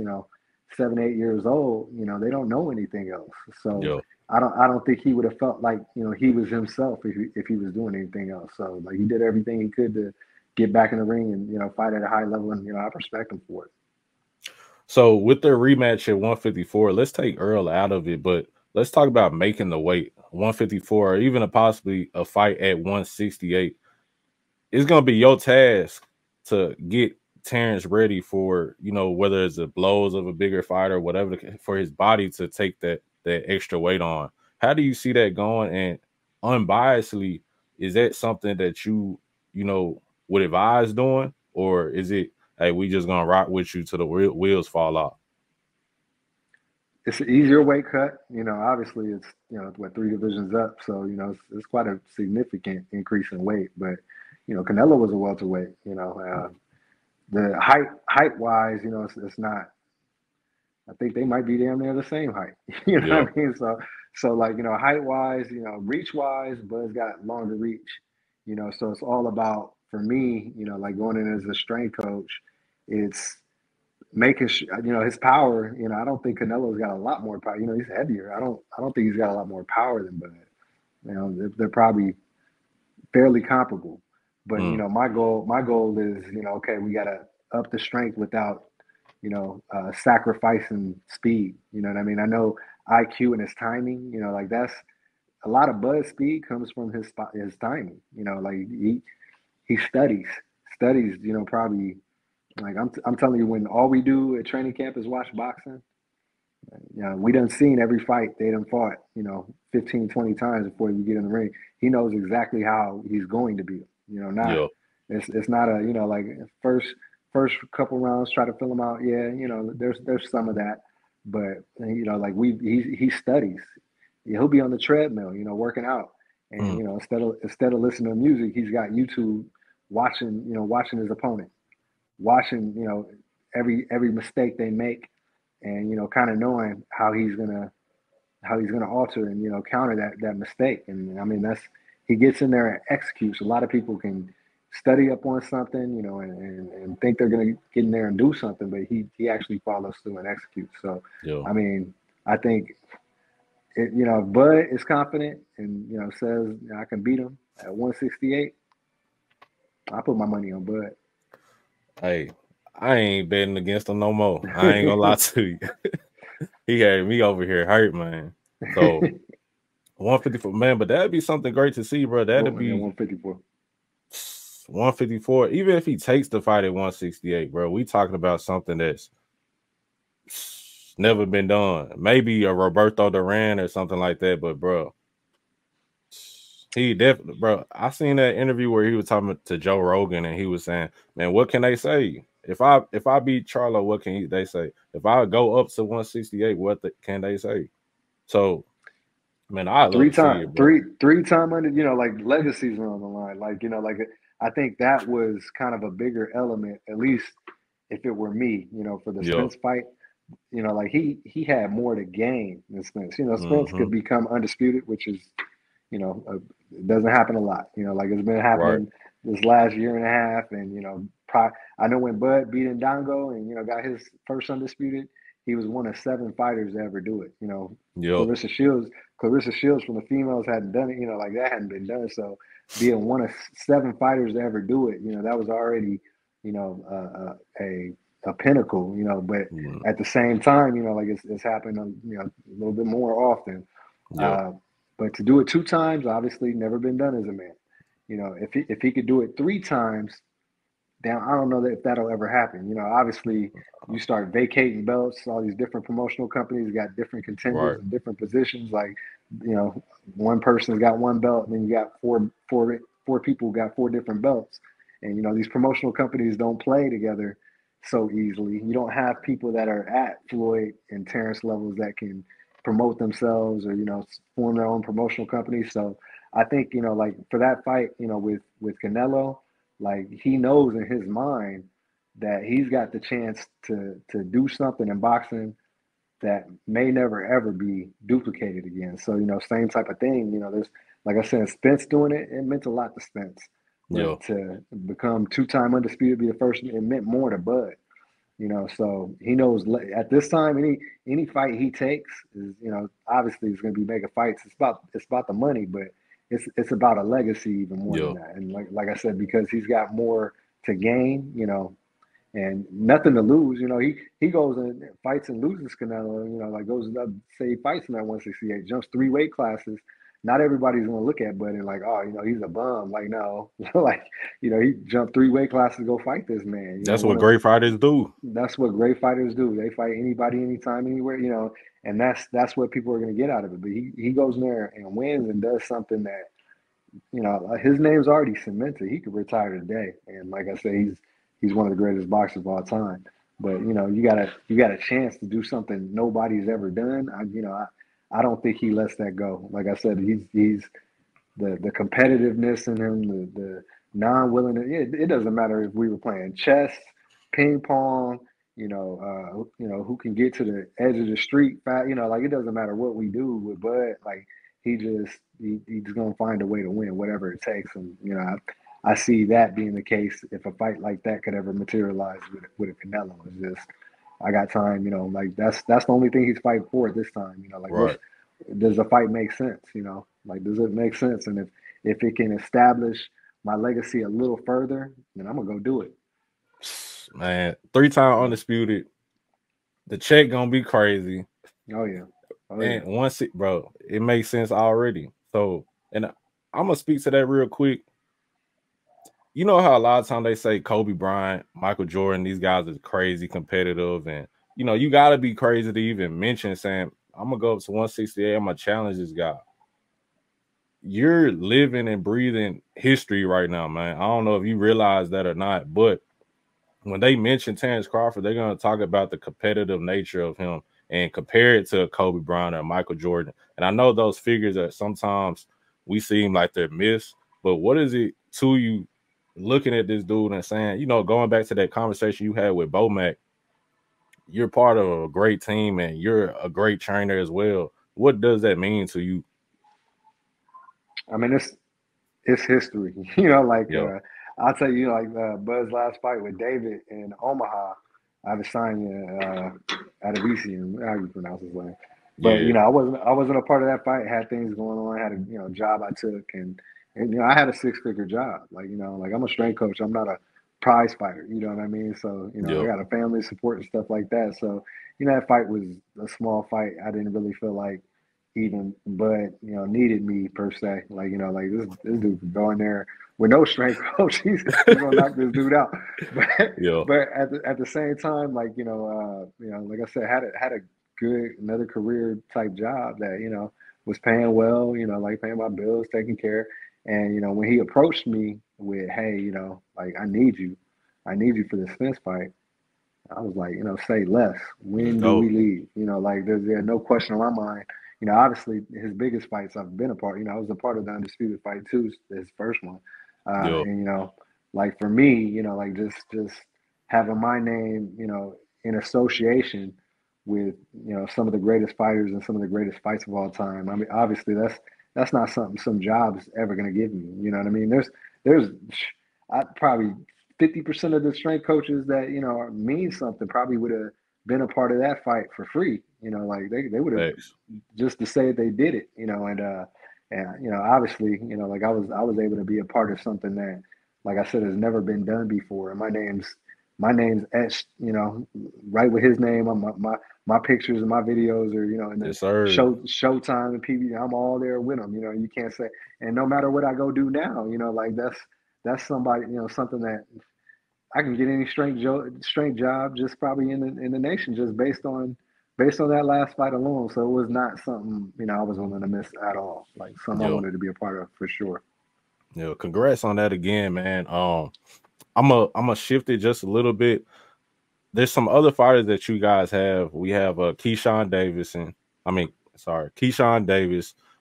7, 8 years old, they don't know anything else. So I don't think he would have felt like, he was himself if he was doing anything else. So he did everything he could to get back in the ring and, fight at a high level, and, I respect him for it. So with their rematch at 154, let's take Errol out of it, but let's talk about making the weight 154, or even possibly a fight at 168. It's going to be your task to get Terrence ready for, you know, whether it's the blows of a bigger fighter or whatever, for his body to take that extra weight on? How do you see that going? And unbiasedly, is that something that you know, would advise doing, or is it, hey, we just gonna rock with you till the wheels fall off? It's an easier weight cut. You know, obviously it's, you know, what, 3 divisions up, so you know it's quite a significant increase in weight. But you know, Canelo was a welterweight. You know, the height wise, you know, it's not. I think they might be damn near the same height. You know Yeah. what I mean? So like, you know, height wise, you know, reach wise, Bud's got longer reach. You know, so it's all about, for me, you know, like going in as a strength coach, it's making sure, you know, his power. You know, I don't think Canelo's got a lot more power. You know, he's heavier. I don't think he's got a lot more power than Bud. You know, they're probably fairly comparable. But you Mm. know, my goal is, you know, okay, we gotta up the strength without, you know, sacrificing speed. You know what I mean? I know IQ and his timing. You know, like that's a lot of Bud's speed comes from his timing. You know, like he studies. You know, probably like I'm telling you, when all we do at training camp is watch boxing. You know, we done seen every fight they done fought, you know, 15, 20 times before we get in the ring. He knows exactly how he's going to beat him. You know, not Yeah. it's not a, you know, like first couple rounds try to fill him out. Yeah, you know, there's some of that, but you know, like he studies. He'll be on the treadmill, you know, working out, and Mm. you know, instead of listening to music, he's got YouTube watching his opponent, watching, you know, every mistake they make, and you know, kind of knowing how he's gonna alter and, you know, counter that mistake. And I mean, that's, he gets in there and executes. A lot of people can study up on something, you know, and think they're gonna get in there and do something, but he actually follows through and executes. So Yeah. I mean, I think you know, if Bud is confident and, you know, says, you know, I can beat him at 168, I put my money on Bud. Hey, I ain't betting against him no more. I ain't gonna lie to you. He had me over here hurt, man. So 154, man, but that'd be something great to see, bro. That'd Oh, yeah, be 154. 154. Even if he takes the fight at 168, bro, we talking about something that's never been done. Maybe a Roberto Duran or something like that, but bro, he definitely, bro. I seen that interview where he was talking to Joe Rogan, and he was saying, "Man, what can they say? If I beat Charlo, what can they say? If I go up to 168, can they say?" So, man, I love three to see time it, bro. three three time under, you know, like legacies are on the line, like, you know, like I think that was kind of a bigger element, at least if it were me, you know, for the Yeah. Spence fight. You know, like he had more to gain than Spence. You know, Spence Mm-hmm. could become undisputed, which is, you know, it doesn't happen a lot. You know, like it's been Right. happening this last year and a half, and you know, I know when Bud beat Ndongo and, you know, got his first undisputed, he was one of 7 fighters to ever do it. You know, Yep. Clarissa Shields from the females hadn't done it. You know, like that hadn't been done. So being one of 7 fighters to ever do it, you know, that was already, you know, a pinnacle. You know, but Mm. at the same time, you know, like it's happened, you know, a little bit more often. Yep. Uh, but to do it 2 times, obviously, never been done as a man. You know, if he could do it 3 times, then I don't know that if that'll ever happen. You know, obviously, you start vacating belts. All these different promotional companies got different contenders Right. in different positions. Like, you know, one person's got 1 belt, and then you got four people who got 4 different belts. And you know, these promotional companies don't play together so easily. You don't have people that are at Floyd and Terrence levels that can promote themselves, or, you know, form their own promotional companies. So I think, you know, like for that fight, you know, with Canelo, like he knows in his mind that he's got the chance to do something in boxing that may never ever be duplicated again. So, you know, same type of thing. You know, there's, like I said, Spence doing it, it meant a lot to Spence. Yeah. But to become 2-time undisputed, be the first, it meant more to Bud. You know, so he knows at this time, any fight he takes is, you know, obviously it's going to be mega fights. It's about the money, but it's about a legacy even more than Yeah. that. And like I said, because he's got more to gain, you know, and nothing to lose. You know, he goes and fights and loses Canelo. You know, like goes up, say he fights him at 168, jumps 3 weight classes. not everybody's gonna look at Buddy like, oh, he's a bum. Like, no, like, he jumped 3 weight classes to go fight this man. That's what great fighters do. That's what great fighters do. They fight anybody, anytime, anywhere. And that's what people are gonna get out of it. But he goes in there and wins and does something that, his name's already cemented. He could retire today. And like I say, he's one of the greatest boxers of all time. But you got a chance to do something nobody's ever done. I don't think he lets that go. Like I said, he's the competitiveness in him, the non-willingness. It doesn't matter if we were playing chess, ping pong, who can get to the edge of the street. Like, it doesn't matter what we do with Bud. Like, he's gonna find a way to win, whatever it takes. And I see that being the case if a fight like that could ever materialize with a Canelo. It's just, I got time, like that's the only thing he's fighting for at this time. Like, right. Does the fight make sense? Like, does it make sense? And if it can establish my legacy a little further, then I'm gonna go do it. Man, 3-time undisputed. The check gonna be crazy. Oh yeah. And once bro, it makes sense already. So, and I'm gonna speak to that real quick. You know how a lot of times they say Kobe Bryant, Michael Jordan, these guys are crazy competitive, and you gotta be crazy to even mention saying, I'm gonna go up to 168, I'm gonna challenge this guy. You're living and breathing history right now, man. I don't know if you realize that or not, but when they mention Terence Crawford, they're gonna talk about the competitive nature of him and compare it to Kobe Bryant or Michael Jordan. And I know those figures that sometimes we seem like they're myths, but what is it to you looking at this dude and saying, going back to that conversation you had with Bomac, you're part of a great team and you're a great trainer as well. What does that mean to you? I mean, it's history. I'll tell you, like Bud's last fight with David in Omaha, Adesanya, Adesanya, how you pronounce his name. But I wasn't a part of that fight. Had things going on. Had a job I took, and I had a 6-figure job. Like I'm a strength coach. I'm not a prize fighter. You know what I mean? So I got a family support and stuff like that. So that fight was a small fight. I didn't really feel like even Bud needed me per se. Like like this dude could go in there with no strength coach. He's gonna knock this dude out. But at the same time, like like I said, had a good another career type job that was paying well. Like paying my bills, taking care. And when he approached me with, hey, like I need you for this Spence fight. I was like, say less. When do we leave? Like there's no question in my mind. Obviously his biggest fights I've been a part. I was a part of the undisputed fight too, his first one. And like for me, like just having my name, in association with some of the greatest fighters and some of the greatest fights of all time. I mean, obviously that's not something some job's ever gonna give me. You know what I mean? There's probably 50% of the strength coaches that mean something probably would have been a part of that fight for free. Like they would have just to say they did it. And obviously like I was able to be a part of something that, like I said, has never been done before. And my name's etched, right with his name. My pictures and my videos are, in the Showtime and PB. I'm all there with them. You can't say. And no matter what I go do now, like that's somebody, something that I can get any strength job just probably in the nation just based on that last fight alone. So it was not something I was willing to miss at all. Like something I wanted to be a part of for sure. Yeah, congrats on that again, man. I'm a shift it just a little bit. There's some other fighters that you guys have. We have Keyshawn Davis,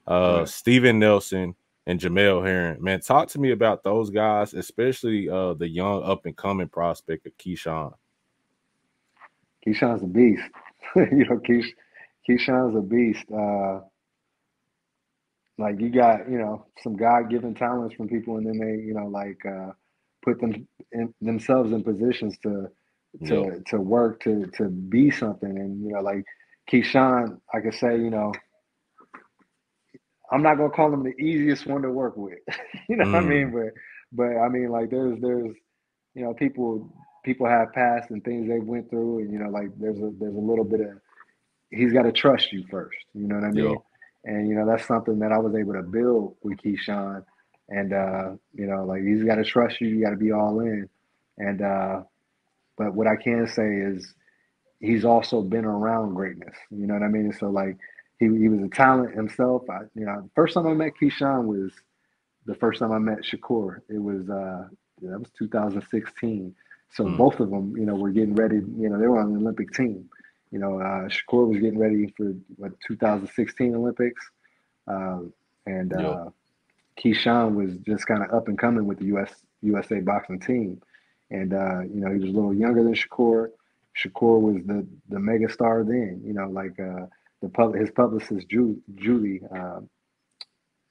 Right. Steven Nelson, and Jamel Herring. Man, talk to me about those guys, especially the young up and coming prospect of Keyshawn. Keyshawn's a beast. Keyshawn's a beast. Like you got, some God-given talents from people, and then they, put themselves in positions to work to be something. And like Keyshawn, I could say, I'm not gonna call him the easiest one to work with. What I mean? But I mean, like there's people have passed and things they went through, and like there's a little bit of, he's got to trust you first. You know what I mean? And that's something that I was able to build with Keyshawn. And like he's got to trust you. You got to be all in. And but what I can say is he's also been around greatness. You know what I mean? So like he was a talent himself. First time I met Keyshawn was the first time I met Shakur. It was that was 2016. So Mm. both of them, were getting ready. They were on the Olympic team. Shakur was getting ready for 2016 Olympics, and Yeah. Keyshawn was just kind of up and coming with the USA boxing team, and he was a little younger than Shakur. Shakur was the mega star then. Like his publicist Julie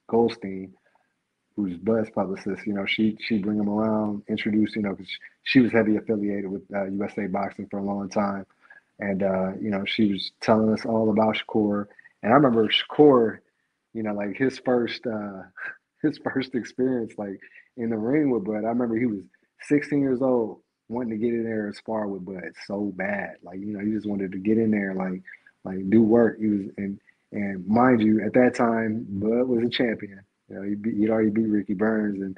Goldstein, who's Bud's publicist. She bring him around, introduce, because she was heavy affiliated with USA Boxing for a long time, and she was telling us all about Shakur. And I remember Shakur, like his first experience, like in the ring with Bud. I remember he was 16 years old, wanting to get in there and spar with Bud so bad. Like he just wanted to get in there, like do work. He was and mind you, at that time, Bud was a champion. He'd already beat Ricky Burns, and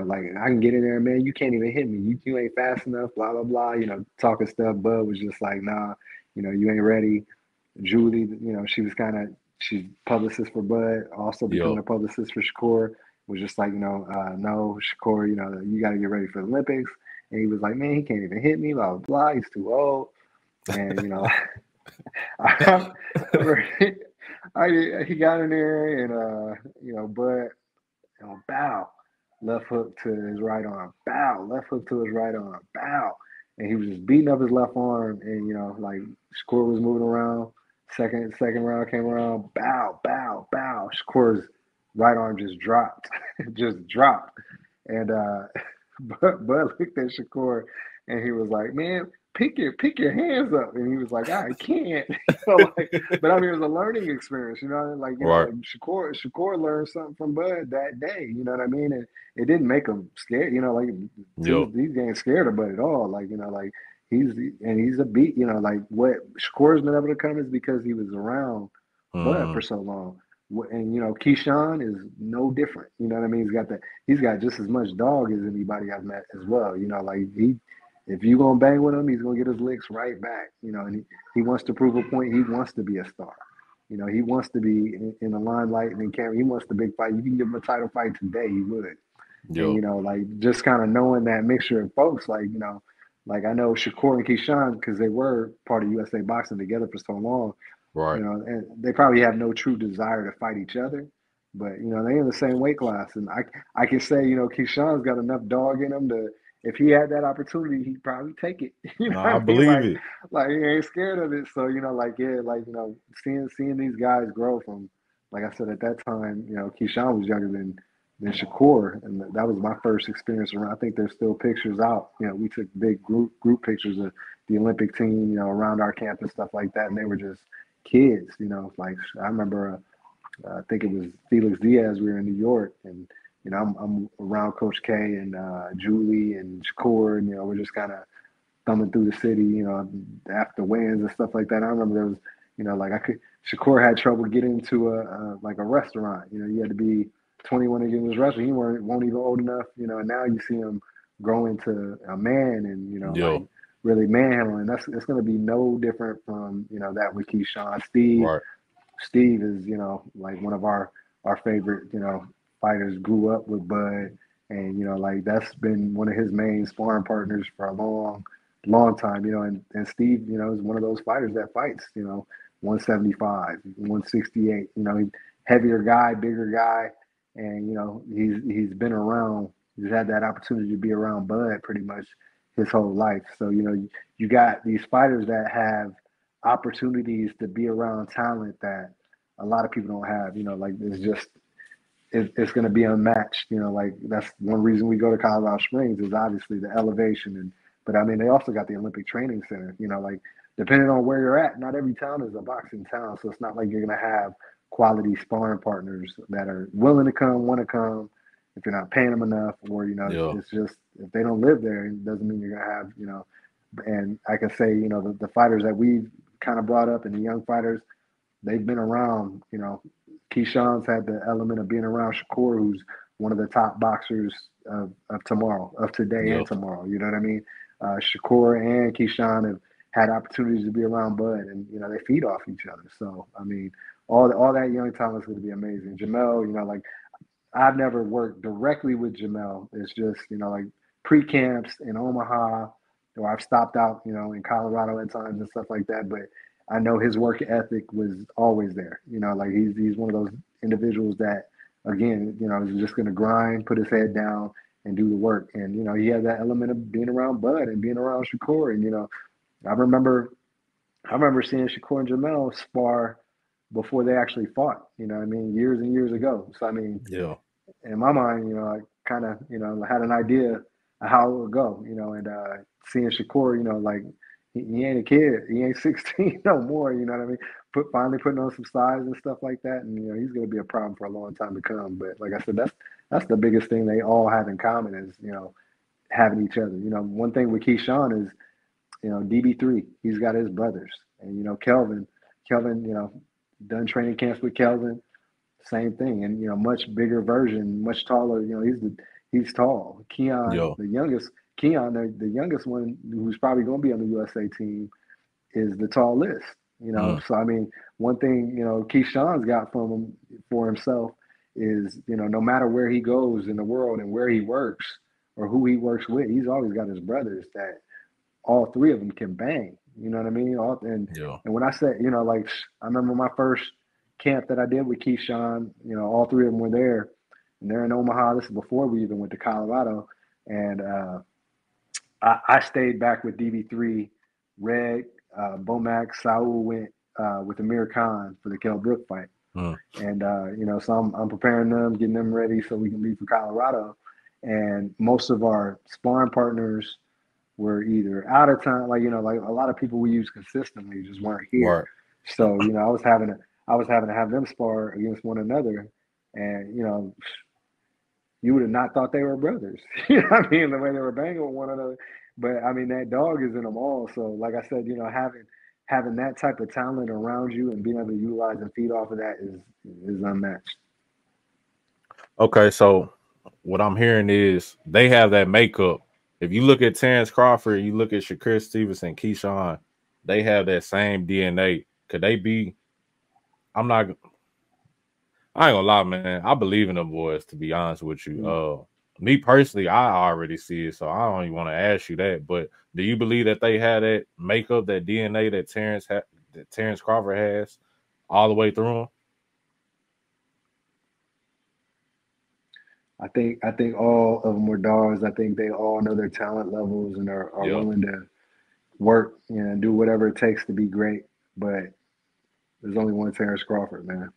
like I can get in there, man. You can't even hit me. You ain't fast enough. Blah blah blah. Talking stuff. Bud was just like, nah. You ain't ready. Julie, she was she's publicist for Bud, also becoming Yo. a publicist for Shakur. Was just like, no, Shakur, you got to get ready for the Olympics. And he was like, man, he can't even hit me. Blah blah blah. He's too old. And I remember he got in there, and Bud, bow, left hook to his right arm, bow, left hook to his right arm, bow, and he was just beating up his left arm, and like Shakur was moving around. Second round came around, bow, bow, bow. Shakur's right arm just dropped, just dropped, and Bud looked at Shakur, and he was like, "Man, pick your hands up," and he was like, "I can't." But I mean, it was a learning experience, like Right. like Shakur learned something from Bud that day, you know what I mean, and it didn't make him scared, like Yo. he ain't scared of Bud at all, like like he's a beat, like what Shakur's been able to come is because he was around Bud for Mm. so long. And Keyshawn is no different. You know what I mean? He's got just as much dog as anybody I've met as well. Like if you gonna bang with him, he's gonna get his licks right back. And he wants to prove a point. He wants to be a star. He wants to be in the limelight and in camera. He wants the big fight. You can give him a title fight today, he would. And Yo. like just kind of knowing that mixture of folks, like like I know Shakur and Keyshawn because they were part of USA Boxing together for so long. Right. And they probably have no true desire to fight each other, but they in the same weight class, and I can say Keyshawn's got enough dog in him to if he had that opportunity, he'd probably take it. You know Nah, I what I mean? believe it. Like he ain't scared of it. So like yeah, like seeing these guys grow from, like I said at that time, Keyshawn was younger than Shakur, and that was my first experience around. I think there's still pictures out. We took big group pictures of the Olympic team, around our camp and stuff like that, and they were just kids, like I remember, I think it was Felix Diaz. We were in New York, and I'm around Coach K and Julie and Shakur, and we're just kind of thumbing through the city, after wins and stuff like that. I remember there was, like Shakur had trouble getting to like a restaurant. You had to be 21 to get in this restaurant. He won't even old enough, and now you see him grow into a man, and like Yo. really manhandling. It's going to be no different from that with Keyshawn. Steve is like one of our favorite fighters. Grew up with Bud, and like that's been one of his main sparring partners for a long time. And Steve is one of those fighters that fights 175, 168. Heavier guy, bigger guy, and he's been around. He's had that opportunity to be around Bud pretty much his whole life. So you got these fighters that have opportunities to be around talent that a lot of people don't have. Like it's going to be unmatched. Like that's one reason we go to Colorado Springs is obviously the elevation, but I mean they also got the Olympic Training Center. Like depending on where you're at, not every town is a boxing town, so it's not like you're going to have quality sparring partners that are willing to come, want to come. If you're not paying them enough, or Yo. it's just if they don't live there, it doesn't mean you're going to have And I can say the fighters that we've kind of brought up and the young fighters, they've been around, Keyshawn's had the element of being around Shakur, who's one of the top boxers of tomorrow, of today and Yep. tomorrow. You know what I mean? Shakur and Keyshawn have had opportunities to be around Bud, and they feed off each other. So I mean, all that young talent is going to be amazing. Jamel, like I've never worked directly with Jamel. It's just like pre-camps in Omaha, or I've stopped out in Colorado at times and stuff like that. But I know his work ethic was always there. Like he's one of those individuals that, again, is just going to grind, put his head down, and do the work. And he has that element of being around Bud and being around Shakur. And I remember seeing Shakur and Jamel spar before they actually fought. You know what I mean? Years and years ago. So I mean, Yeah. in my mind, I kind of had an idea of how it would go. And seeing Shakur, like he ain't a kid, he ain't 16 no more. You know what I mean? Finally putting on some size and stuff like that, and he's going to be a problem for a long time to come. But like I said, that's the biggest thing they all have in common is having each other. One thing with Keyshawn is DB3, he's got his brothers, and Kelvin, done training camps with Kelvin, same thing, and much bigger version, much taller. He's tall. Yo. The youngest one, who's probably going to be on the USA team, is the tallest. So I mean, one thing Keyshawn's got from him for himself is no matter where he goes in the world and where he works or who he works with, he's always got his brothers that all three of them can bang. You know what I mean? And when I say like I remember my first camp that I did with Keyshawn, all three of them were there, and they're in Omaha. This is before we even went to Colorado, and I stayed back with DB3, Red, Bomac, Saul went with Amir Khan for the Kell Brook fight. And so I'm preparing them, getting them ready so we can leave for Colorado. And most of our sparring partners were either out of town, like a lot of people we use consistently just weren't here. Right. So I was having to have them spar against one another, and you would have not thought they were brothers. You know what I mean? The way they were banging with one another. But I mean, that dog is in them all. So like I said, having that type of talent around you and being able to utilize and feed off of that is unmatched. Okay, so what I'm hearing is they have that makeup. If you look at Terence Crawford, you look at Shakur Stevenson, Keyshawn, they have that same DNA. Could they be? I ain't gonna lie, man. I believe in them boys, to be honest with you. Me personally, I already see it, so I don't even want to ask you that. But do you believe that they had that makeup, that DNA that Terence Crawford has all the way through him? I think all of them were dogs. I think they all know their talent levels and are willing to work and do whatever it takes to be great. But there's only one Terence Crawford, man.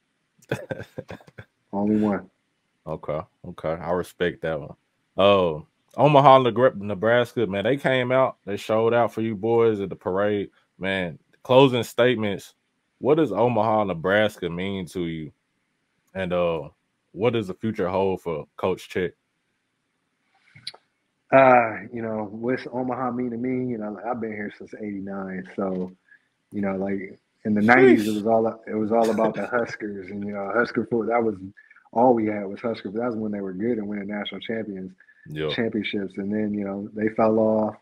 Only one. Okay. I respect that one. Omaha, Nebraska, man, they came out, they showed out for you boys at the parade. Man, closing statements. What does Omaha, Nebraska mean to you? And what does the future hold for Coach Chet? What's Omaha mean to me? I've been here since '89, so like in the '90s, it was all about the Huskers, and Husker football. That was all we had was Husker. But that was when they were good and winning national championships, and then they fell off,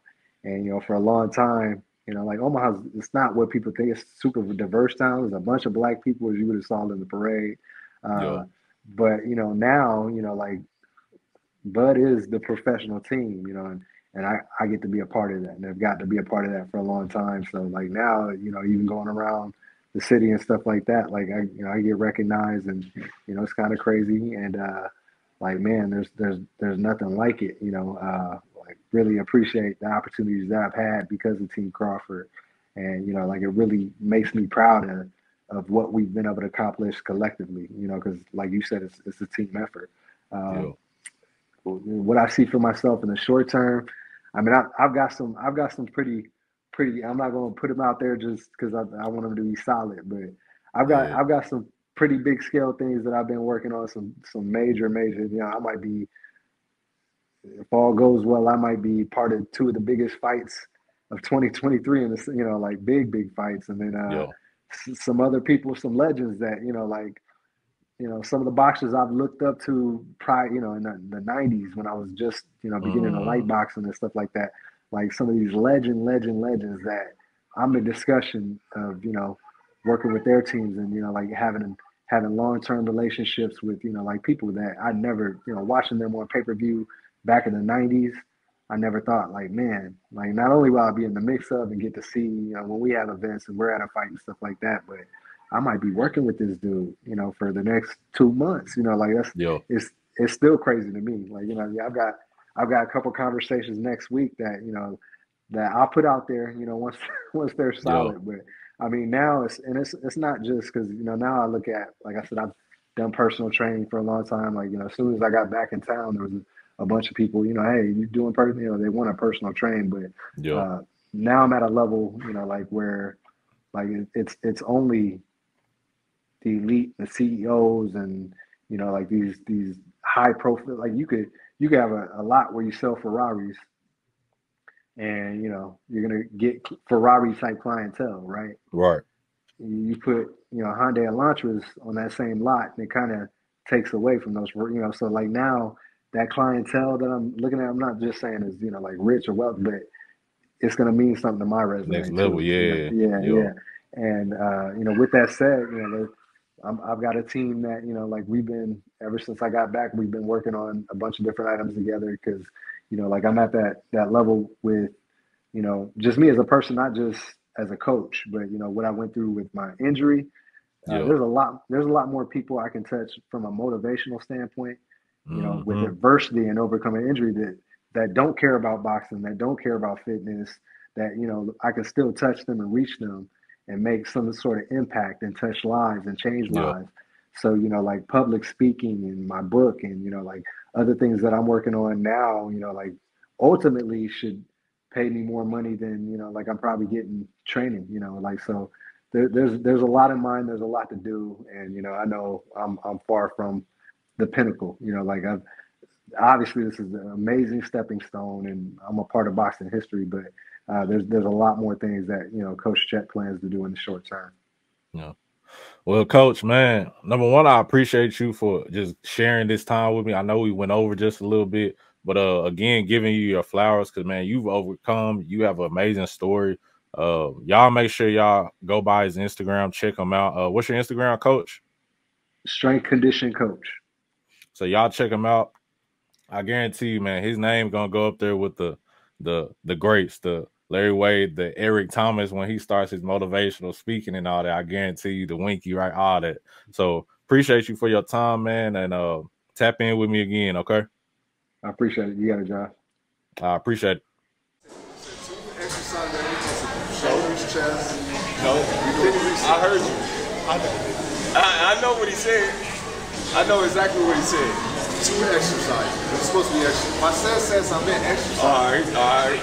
and for a long time, like Omaha, it's not what people think. It's super diverse town. There's a bunch of black people, as you would have saw in the parade. But now like Bud is the professional team, and I get to be a part of that, and I've got to be a part of that for a long time. So like now, even going around the city and stuff like that, like I get recognized, and it's kind of crazy, and like man, there's nothing like it, like really appreciate the opportunities that I've had because of Team Crawford, and like it really makes me proud of what we've been able to accomplish collectively, because like you said, it's a team effort. What I see for myself in the short term, I mean, I've got some pretty. I'm not going to put them out there just because I want them to be solid, but I've got some pretty big scale things that I've been working on. Some major. I might be, if all goes well, I might be part of two of the biggest fights of 2023 in this, like big fights, and then some other people, some legends that like some of the boxers I've looked up to prior, in the 90s when I was just, beginning to like boxing and stuff like that. Like some of these legends that I'm in discussion of, working with their teams and, like having long-term relationships with, like people that I never, watching them on pay-per-view back in the 90s. I never thought like, man, like not only will I be in the mix of and get to see, when we have events and we're at a fight and stuff like that, but I might be working with this dude, for the next 2 months. Like that's it's still crazy to me. Like, I've got a couple conversations next week that, that I'll put out there, once they're solid. But I mean now it's not just because, now I look at, like I said, I've done personal training for a long time. Like, as soon as I got back in town, there was a bunch of people, hey, you doing personal, they want a personal train, but now I'm at a level, like where like it's only the elite, the CEOs, and like these high profile. Like you could have a lot where you sell Ferraris, and you're gonna get Ferrari type clientele, right? Right. You put Hyundai Elantras on that same lot, and it kind of takes away from those. So like now that clientele that I'm looking at, I'm not just saying is like rich or wealthy, but it's gonna mean something to my resume. Next level, too. Yeah. And with that said, I've got a team that, like we've been, ever since I got back, we've been working on a bunch of different items together because, like I'm at that level with, just me as a person, not just as a coach, but, what I went through with my injury. There's a lot more people I can touch from a motivational standpoint, with adversity and overcoming injury that don't care about boxing, that don't care about fitness, that, I can still touch them and reach them and make some sort of impact and touch lives and change lives. So, like public speaking and my book and, like other things that I'm working on now, like ultimately should pay me more money than, like I'm probably getting training, like, so there's a lot in mind. There's a lot to do. And, I know I'm far from the pinnacle, like obviously this is an amazing stepping stone and I'm a part of boxing history, but there's a lot more things that, Coach Chet plans to do in the short term. Yeah. Well, Coach, man, number one, I appreciate you for just sharing this time with me. I know we went over just a little bit, but again, giving you your flowers because, man, you've overcome. You have an amazing story. Y'all make sure y'all go by his Instagram, check him out. What's your Instagram, Coach? Strength Condition Coach. So y'all check him out. I guarantee you, man, his name gonna go up there with the greats, the Larry Wade, the Eric Thomas when he starts his motivational speaking and all that. I guarantee you the Winky, right? All that. So appreciate you for your time, man, and tap in with me again, okay? I appreciate it. You got it, Josh. I appreciate it. Shoulders, chest. No, I heard you. I know what he said. I know exactly what he said. 2 exercises. It's supposed to be exercise. My sense says I meant exercise. All right.